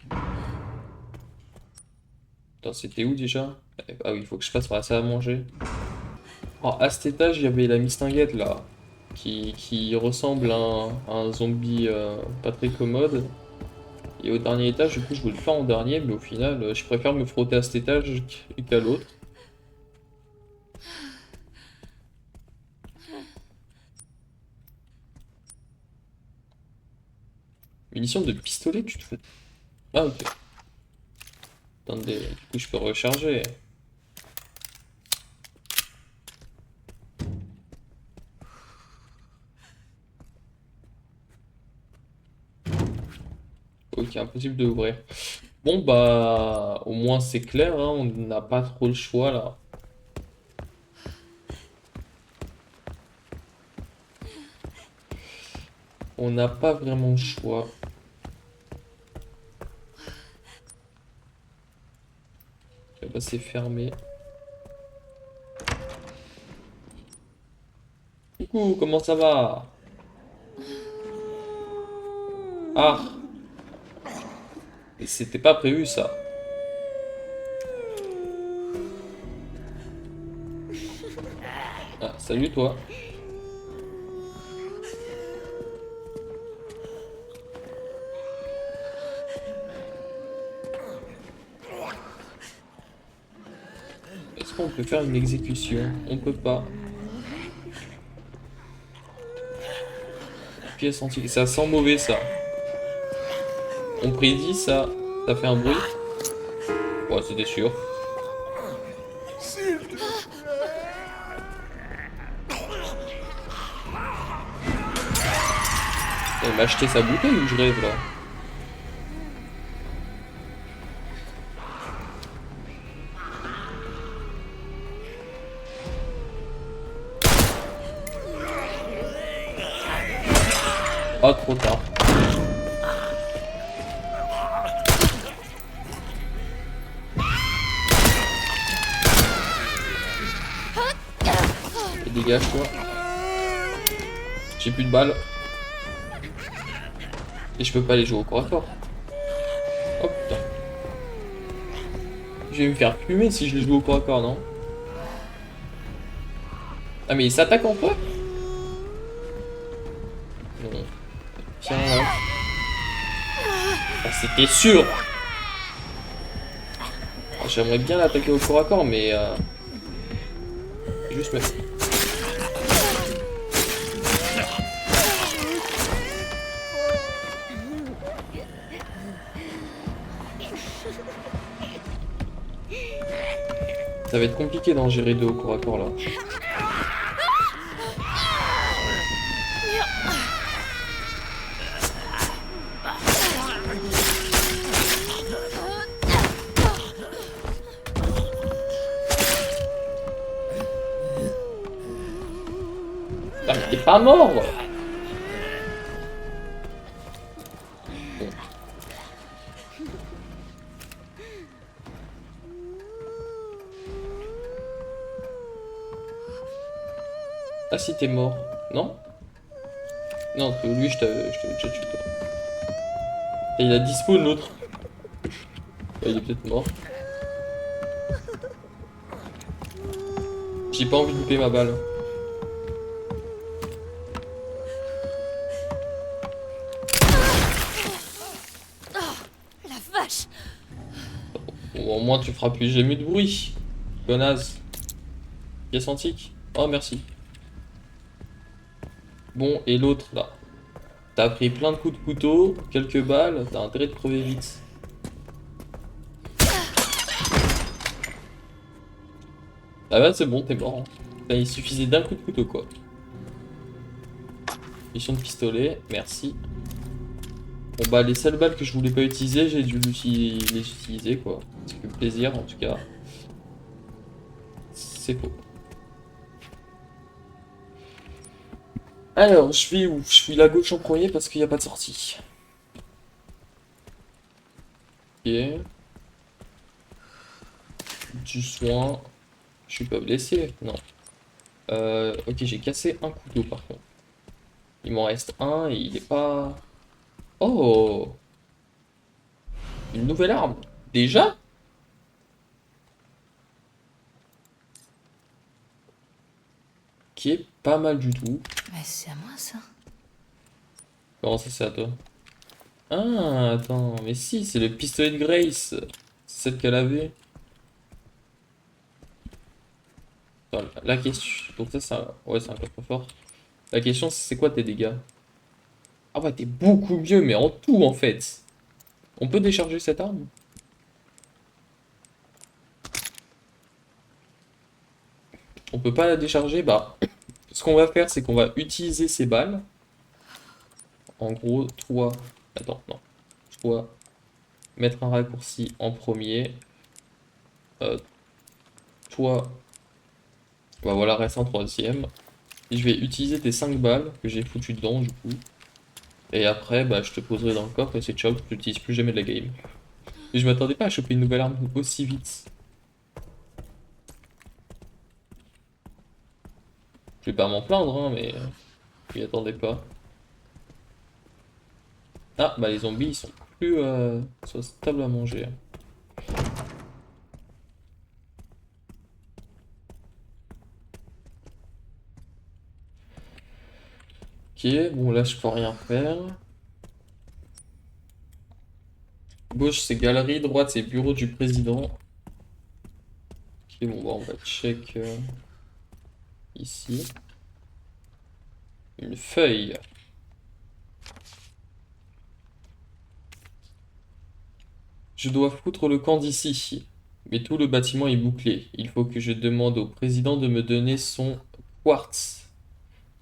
Putain, c'était où déjà? Ah oui, il faut que je passe par la salle à manger. Alors, à cet étage, il y avait la mistinguette là, qui ressemble à un zombie pas très commode. Et au dernier étage, du coup, je voulais le faire en dernier, mais au final, je préfère me frotter à cet étage qu'à l'autre. Munitions de pistolet, tu te fous? Ah, ok. Attendez, du coup, je peux recharger. Ok, impossible de ouvrir. Bon, bah, au moins c'est clair, hein, on n'a pas trop le choix là. On n'a pas vraiment le choix. Là-bas c'est fermé. Coucou, comment ça va? Ah! Mais c'était pas prévu ça. Ah, salut toi. Est-ce qu'on peut faire une exécution? On peut pas. Pièce antique. Ça sent mauvais ça. On prédit ça. Ça fait un bruit. Ouais, c'était sûr. Il m'a acheté sa bouteille ou je rêve là? Ah, trop tard. Et dégage toi. J'ai plus de balles. Et je peux pas aller jouer au corps à corps. Oh putain. Je vais me faire plumer si je les joue au corps à corps, non? Ah mais il s'attaque en toi? Non. Tiens là. Ah, c'était sûr. Ah, j'aimerais bien l'attaquer au corps à corps mais juste mettre. Ça va être compliqué d'en gérer deux au corps à corps là. Ah, mais t'es pas mort! Bon. Ah si t'es mort, non? Non, lui je t'avais déjà tué toi. Et il a dispo l'autre. Ouais, il est peut-être mort. J'ai pas envie de louper ma balle. La vache! Bon, au moins tu feras plus jamais de bruit. Connasse. Pièce antique. Oh merci. Bon, et l'autre là. T'as pris plein de coups de couteau, quelques balles, t'as intérêt de crever vite. Ah bah c'est bon, t'es mort. Hein. Là, il suffisait d'un coup de couteau quoi. Mission de pistolet, merci. Bon bah les seules balles que je voulais pas utiliser, j'ai dû les utiliser quoi. Ça fait plaisir en tout cas. C'est faux. Alors, je vais où? Je suis à gauche en premier parce qu'il n'y a pas de sortie. Ok. Du soin. Je suis pas blessé, non. Ok, j'ai cassé un couteau par contre. Il m'en reste un et il est pas... Oh! Une nouvelle arme. Déjà? Qui est pas mal du tout. Mais c'est à moi ça. Comment ça c'est à toi? Ah, attends, mais si, c'est le pistolet de Grace. C'est celle qu'elle avait. Attends, la question... Donc ça, ouais, c'est un coffre-fort. La question, c'est quoi tes dégâts? Ah ouais, t'es beaucoup mieux, mais en tout, en fait. On peut décharger cette arme? On peut pas la décharger? Bah, ce qu'on va faire, c'est qu'on va utiliser ces balles. En gros, toi... Attends, non. Toi, mettre un raccourci en premier. Toi... Bah voilà, reste en troisième. Et je vais utiliser tes 5 balles que j'ai foutu dedans, du coup. Et après, bah, je te poserai dans le coffre et c'est ciao, tu n'utilises plus jamais de la game. Et je m'attendais pas à choper une nouvelle arme aussi vite. Je vais pas m'en plaindre, hein, mais je m'y attendais pas. Ah, bah les zombies, ils sont plus sont stables à manger. Ok, bon là je peux rien faire. Gauche c'est galerie, droite c'est bureau du président. Ok, bon bah on va check ici. Une feuille. Je dois foutre le camp d'ici. Mais tout le bâtiment est bouclé. Il faut que je demande au président de me donner son quartz.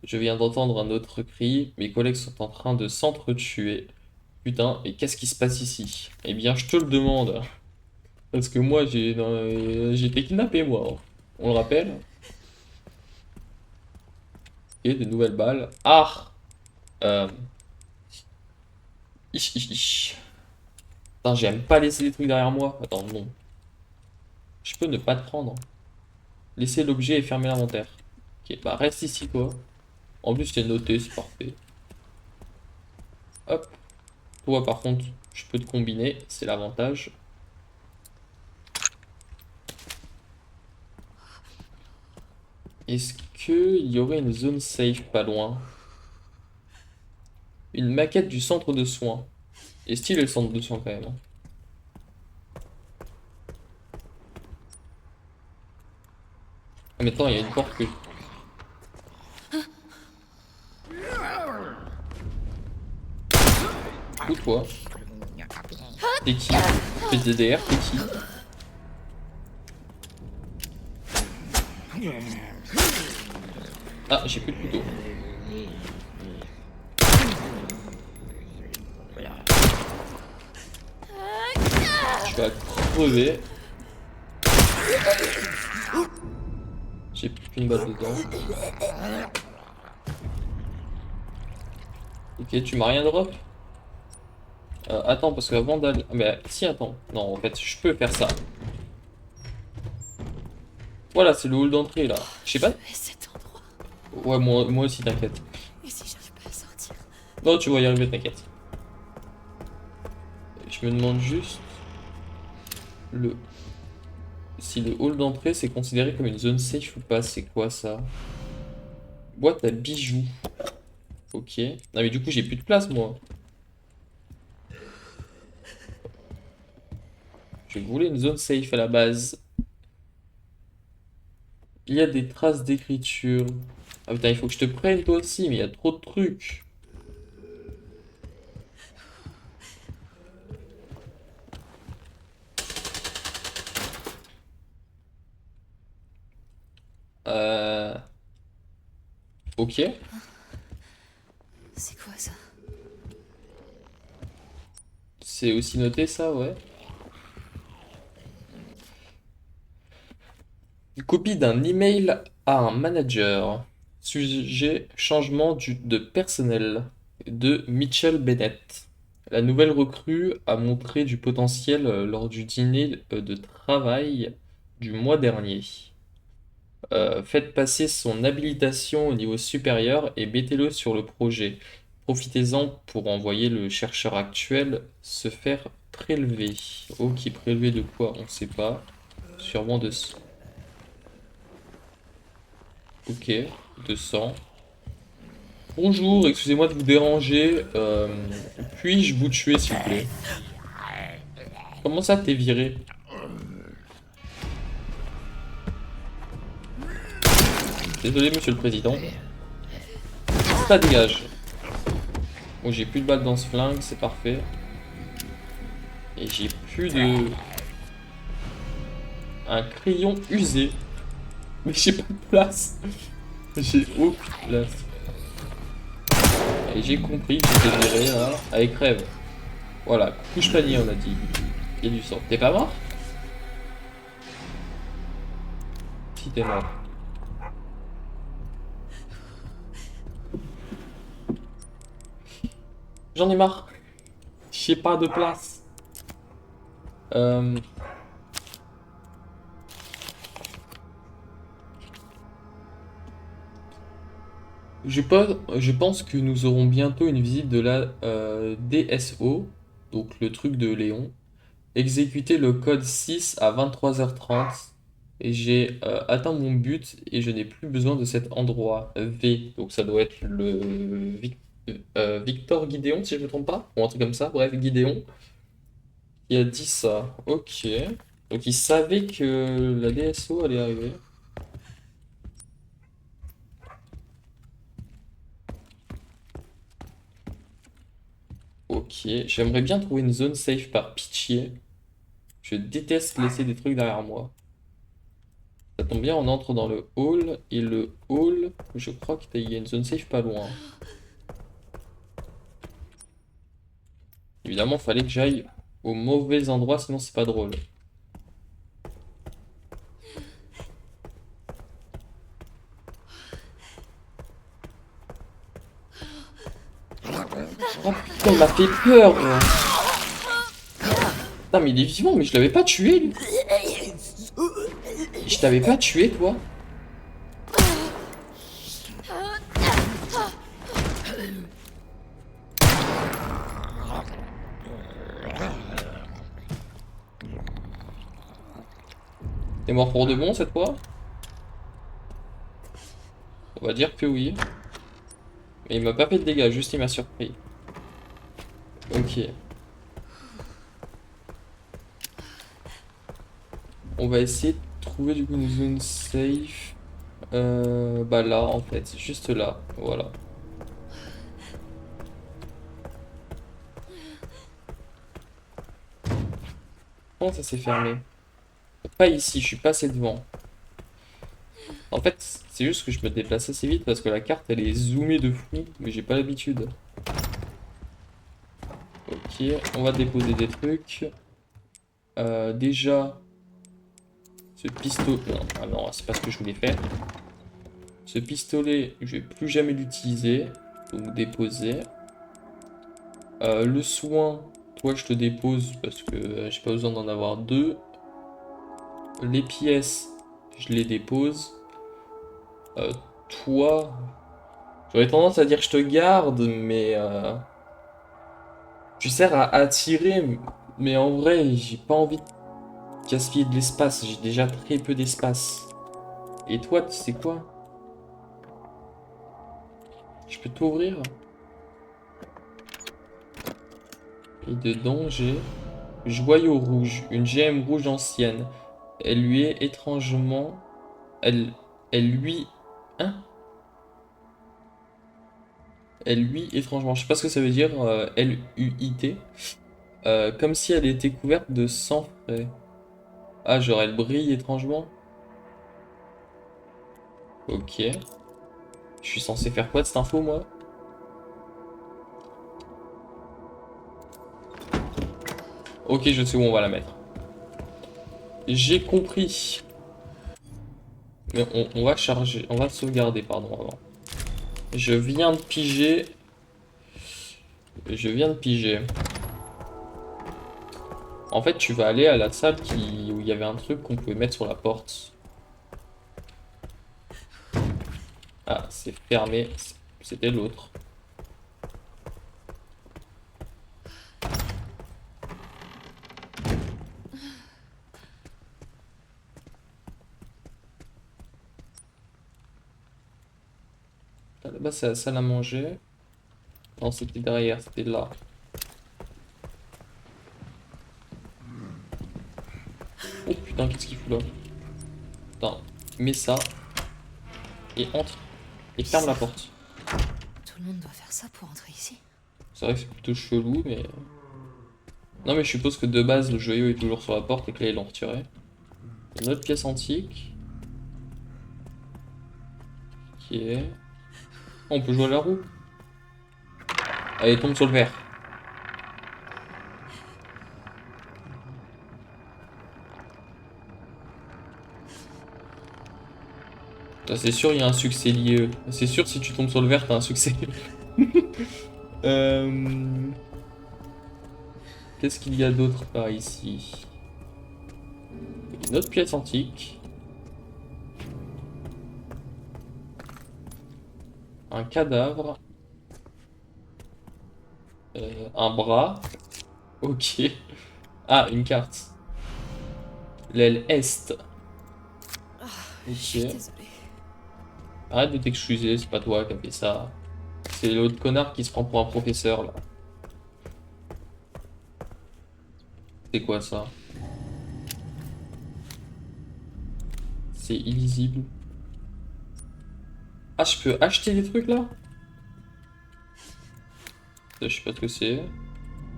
Je viens d'entendre un autre cri. Mes collègues sont en train de s'entretuer. Putain, et qu'est-ce qui se passe ici? Eh bien, je te le demande. Parce que moi, j'ai été kidnappé, moi. On le rappelle. Et de nouvelles balles. Ah! Ich, ich, ich. Putain, j'aime pas laisser des trucs derrière moi. Attends, non. Je peux ne pas te prendre. Laisser l'objet et fermer l'inventaire. Ok, bah reste ici, quoi. En plus, c'est noté, c'est parfait. Hop. Toi, par contre, je peux te combiner. C'est l'avantage. Est-ce qu'il y aurait une zone safe pas loin? Une maquette du centre de soins. Et stylé le centre de soins quand même. Hein. Ah mais attends, il y a une porte que... Ou toi. T'es qui? PDDR, t'es qui? Ah, j'ai plus de couteau. Je vais crever. J'ai plus qu'une balle dedans. Ok, tu m'as rien drop? Attends, parce qu'avant d'aller... Mais si, attends. Non, en fait, je peux faire ça. Voilà, c'est le hall d'entrée, là. Je sais pas... Cet endroit. Ouais, moi aussi, t'inquiète. Et si j'arrive pas à sortir? Non, tu vas y arriver, t'inquiète. Je me demande juste... Si le hall d'entrée, c'est considéré comme une zone safe ou pas. C'est quoi, ça? Boîte à bijoux. Ok. Non, mais du coup, j'ai plus de place, moi. Je voulais une zone safe à la base. Il y a des traces d'écriture. Ah putain, il faut que je te prenne toi aussi, mais il y a trop de trucs. Ok. C'est quoi ça? C'est aussi noté ça, ouais. Copie d'un email à un manager. Sujet changement de personnel de Mitchell Bennett. La nouvelle recrue a montré du potentiel lors du dîner de travail du mois dernier. Faites passer son habilitation au niveau supérieur et mettez-le sur le projet. Profitez-en pour envoyer le chercheur actuel se faire prélever. Ok, prélever de quoi? On sait pas. Sûrement de... Ok, 200. Bonjour, excusez-moi de vous déranger. Puis-je vous tuer, s'il vous plaît? Comment ça, t'es viré? Désolé, monsieur le président. Ça dégage. Bon, j'ai plus de balles dans ce flingue, c'est parfait. Et j'ai plus de... Un crayon usé. Mais j'ai pas de place. J'ai aucune place. Et j'ai compris que j'étais viré là. Allez, crève. Voilà, couche panier, on a dit. Il y a du sang. T'es pas mort? Si t'es mort. J'en ai marre. J'ai pas de place. Je pense que nous aurons bientôt une visite de la DSO, donc le truc de Léon. Exécuter le code 6 à 23h30. Et j'ai atteint mon but et je n'ai plus besoin de cet endroit V. Donc ça doit être le Victor Gideon, si je ne me trompe pas, ou un truc comme ça. Bref, Gideon qui a dit ça. Ok. Donc il savait que la DSO allait arriver. Ok, j'aimerais bien trouver une zone safe par pitié. Je déteste laisser des trucs derrière moi. Ça tombe bien, on entre dans le hall. Et le hall, je crois qu'il y a une zone safe pas loin. Évidemment, fallait que j'aille au mauvais endroit, sinon c'est pas drôle. Oh putain, il m'a fait peur! Putain, mais il est vivant, mais je l'avais pas tué, lui! Je t'avais pas tué, toi? T'es mort pour de bon cette fois? On va dire que oui. Mais il m'a pas fait de dégâts, juste il m'a surpris. Ok. On va essayer de trouver du coup une zone safe. Bah là en fait, juste là, voilà. Comment ça s'est fermé? Pas ici, je suis passé devant. En fait, c'est juste que je me déplace assez vite parce que la carte elle est zoomée de fou, mais j'ai pas l'habitude. Ok, on va déposer des trucs. Déjà, ce pistolet. Non, ah non, c'est pas ce que je voulais faire. Ce pistolet, je vais plus jamais l'utiliser. Donc déposer. Le soin, toi je te dépose parce que j'ai pas besoin d'en avoir deux. Les pièces, je les dépose. Toi, j'aurais tendance à dire que je te garde, mais tu sers à attirer, mais en vrai, j'ai pas envie de gaspiller de l'espace. J'ai déjà très peu d'espace. Et toi, tu sais quoi? Je peux t'ouvrir? Et dedans, j'ai joyau rouge, une gemme rouge ancienne. Elle lui est étrangement... Elle lui... Hein? Elle lui étrangement. Je sais pas ce que ça veut dire. L-U-I-T. Comme si elle était couverte de sang frais. Ah, genre elle brille étrangement. Ok. Je suis censé faire quoi de cette info, moi? Ok, je sais où on va la mettre. J'ai compris. Mais on va charger, on va sauvegarder, pardon, avant. Je viens de piger. En fait, tu vas aller à la salle où il y avait un truc qu'on pouvait mettre sur la porte. Ah, c'est fermé. C'était l'autre. Là-bas, c'est la salle à manger. Non, c'était derrière, c'était là. Oh putain, qu'est-ce qu'il fout là? Attends, mets ça. Et entre. Et ferme la porte. Tout le monde doit faire ça pour entrer ici. C'est vrai que c'est plutôt chelou, mais... Non, mais je suppose que de base, le joyau est toujours sur la porte et que là, ils l'ont retiré. Une autre pièce antique. Ok. Oh, on peut jouer à la roue. Allez, tombe sur le verre. C'est sûr, il y a un succès lié. C'est sûr, si tu tombes sur le verre, t'as un succès. Qu'est-ce qu'il y a d'autre par ici? Une autre pièce antique. Un cadavre. Un bras. Ok. Ah, une carte. L'aile Est. Je suis Ok. désolée. Arrête de t'excuser, c'est pas toi qui as fait ça. C'est l'autre connard qui se prend pour un professeur là. C'est quoi ça? C'est illisible. Ah, je peux acheter des trucs là? Ça, je sais pas ce que c'est.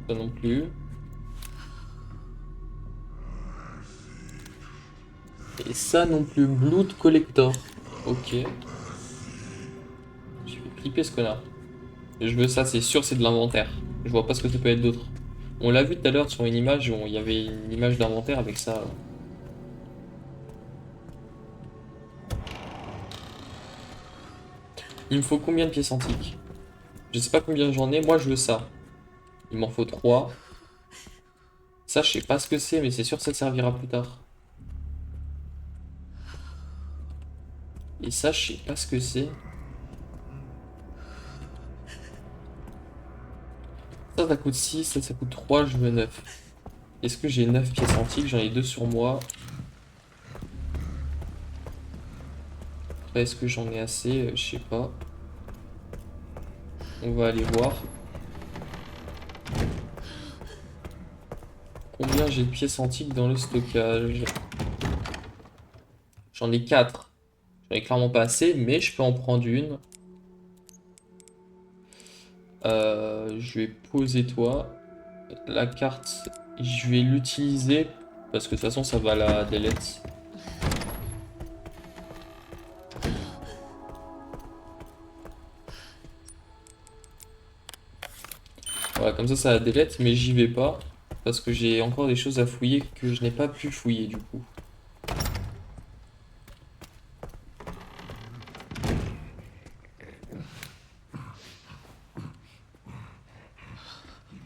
Ça non plus. Et ça non plus. Blood Collector. Ok. Je vais flipper ce connard. Je veux ça, c'est sûr, c'est de l'inventaire. Je vois pas ce que ça peut être d'autre. On l'a vu tout à l'heure sur une image où il y avait une image d'inventaire avec ça. Il me faut combien de pièces antiques? Je sais pas combien j'en ai, moi je veux ça. Il m'en faut 3. Ça je sais pas ce que c'est, mais c'est sûr que ça servira plus tard. Et ça je sais pas ce que c'est. Ça coûte 6, ça coûte 3, je veux 9. Est-ce que j'ai 9 pièces antiques? J'en ai 2 sur moi. Après, est-ce que j'en ai assez? Je sais pas. On va aller voir. Combien j'ai de pièces antiques dans le stockage? J'en ai 4. J'en ai clairement pas assez, mais je peux en prendre une. Je vais poser toi. La carte, je vais l'utiliser parce que de toute façon ça va la delete. Voilà, comme ça la delete, mais j'y vais pas parce que j'ai encore des choses à fouiller que je n'ai pas pu fouiller du coup.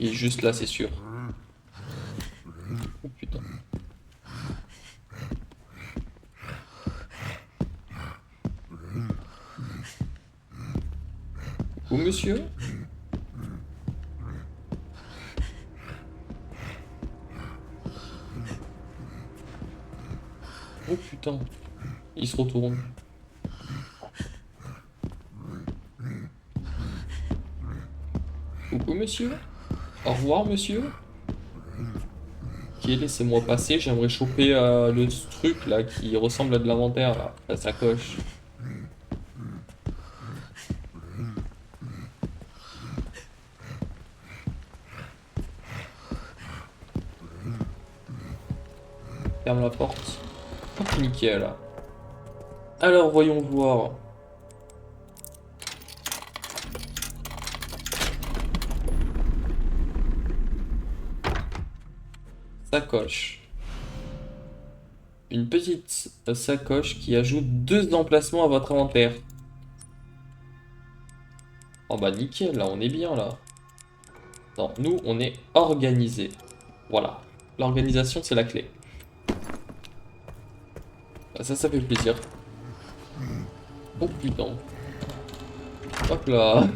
Il est juste là, c'est sûr. Oh putain. Coucou monsieur. Oh putain. Il se retourne. Coucou monsieur. Au revoir monsieur. Ok, laissez-moi passer, j'aimerais choper le truc là qui ressemble à de l'inventaire là, la sacoche. Ferme la porte. Oh, nickel là. Alors voyons voir. Sacoche. Une petite sacoche qui ajoute 2 emplacements à votre inventaire. Oh bah nickel, là on est bien là. Non, nous on est organisé. Voilà. L'organisation c'est la clé. Ah, ça fait plaisir. Oh putain. Hop là.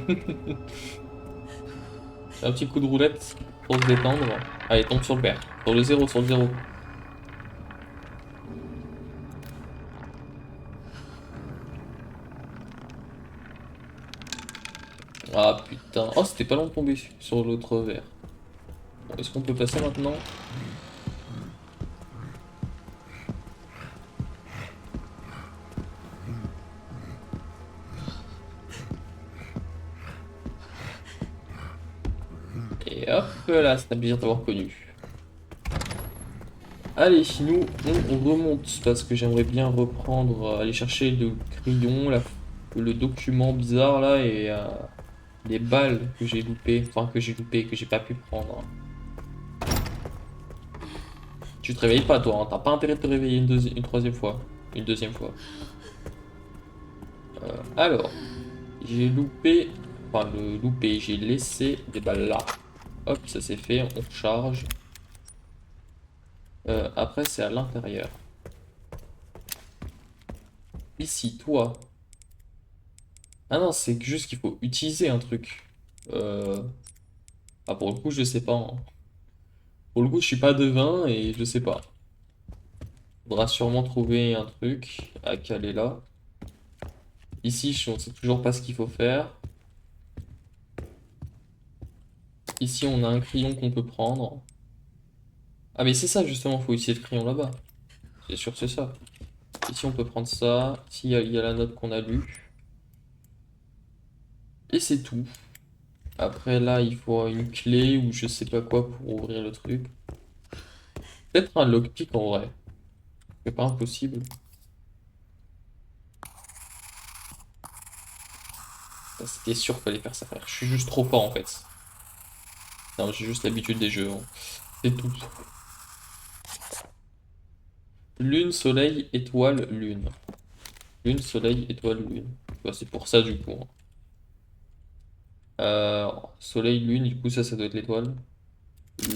Un petit coup de roulette pour se détendre. Allez, tombe sur le père. Sur le 0, sur le 0. Ah putain. Oh, c'était pas long de tomber sur l'autre verre. Bon, est-ce qu'on peut passer maintenant? Et hop là, c'est un plaisir d'avoir connu. Allez, nous, on remonte parce que j'aimerais bien reprendre, aller chercher le crayon, le document bizarre là et les balles que j'ai loupées, enfin que j'ai loupées, que j'ai pas pu prendre. Tu te réveilles pas toi, hein, t'as pas intérêt de te réveiller une troisième fois, une deuxième fois. Alors, j'ai loupé pas le louper. J'ai laissé des balles là. Hop, ça c'est fait. On charge. Après, c'est à l'intérieur. Ici, toi. Ah non, c'est juste qu'il faut utiliser un truc. Ah, pour le coup, je sais pas, hein. Pour le coup, je suis pas devin et je sais pas. Faudra sûrement trouver un truc à caler là. Ici, on sait toujours pas ce qu'il faut faire. Ici, on a un crayon qu'on peut prendre. Ah, mais c'est ça, justement, faut utiliser le crayon là-bas. C'est sûr, c'est ça. Ici, on peut prendre ça. Ici, il y a la note qu'on a lue. Et c'est tout. Après, là, il faut une clé ou je sais pas quoi pour ouvrir le truc. Peut-être un lockpick en vrai. C'est pas impossible. C'était sûr qu'il fallait faire ça, frère. Je suis juste trop fort en fait. Non, j'ai juste l'habitude des jeux, hein. C'est tout. Lune, soleil, étoile, lune. Lune, soleil, étoile, lune. Bah, c'est pour ça du coup, hein. Soleil, lune, du coup ça doit être l'étoile.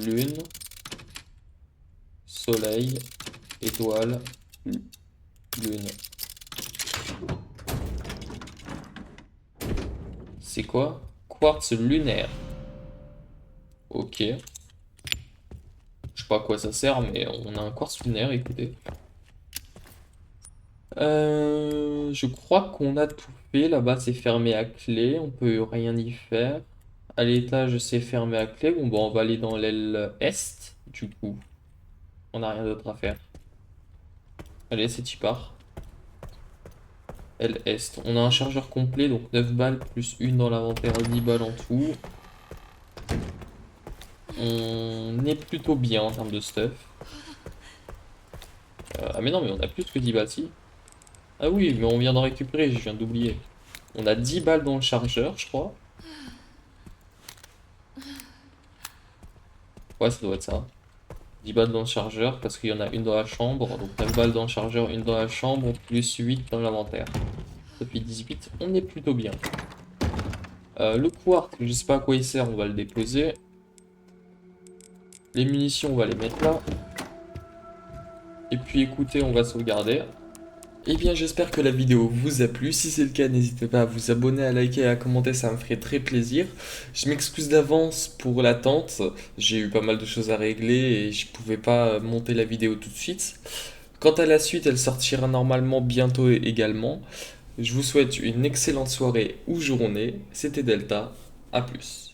Lune, soleil, étoile, lune. C'est quoi? Quartz lunaire. Ok. Je sais pas à quoi ça sert, mais on a un quartz lunaire, écoutez. Je crois qu'on a tout fait. Là-bas, c'est fermé à clé. On peut rien y faire. À l'étage, c'est fermé à clé. Bon, bah, on va aller dans l'aile est. Du coup, on n'a rien d'autre à faire. Allez, c'est y part. Aile est. On a un chargeur complet, donc 9 balles plus une dans l'inventaire, 10 balles en tout. On est plutôt bien en termes de stuff. Ah mais non, mais on a plus que 10 balles, si. Ah oui, mais on vient d'en récupérer, je viens d'oublier. On a 10 balles dans le chargeur, je crois. Ouais, ça doit être ça. 10 balles dans le chargeur, parce qu'il y en a une dans la chambre. Donc 9 balles dans le chargeur, une dans la chambre, plus 8 dans l'inventaire. Depuis 18, on est plutôt bien. Le quartz, je sais pas à quoi il sert, on va le déposer. Les munitions, on va les mettre là. Et puis écoutez, on va sauvegarder. Eh bien, j'espère que la vidéo vous a plu. Si c'est le cas, n'hésitez pas à vous abonner, à liker et à commenter, ça me ferait très plaisir. Je m'excuse d'avance pour l'attente. J'ai eu pas mal de choses à régler et je pouvais pas monter la vidéo tout de suite. Quant à la suite, elle sortira normalement bientôt également. Je vous souhaite une excellente soirée ou journée. C'était Delta. À plus.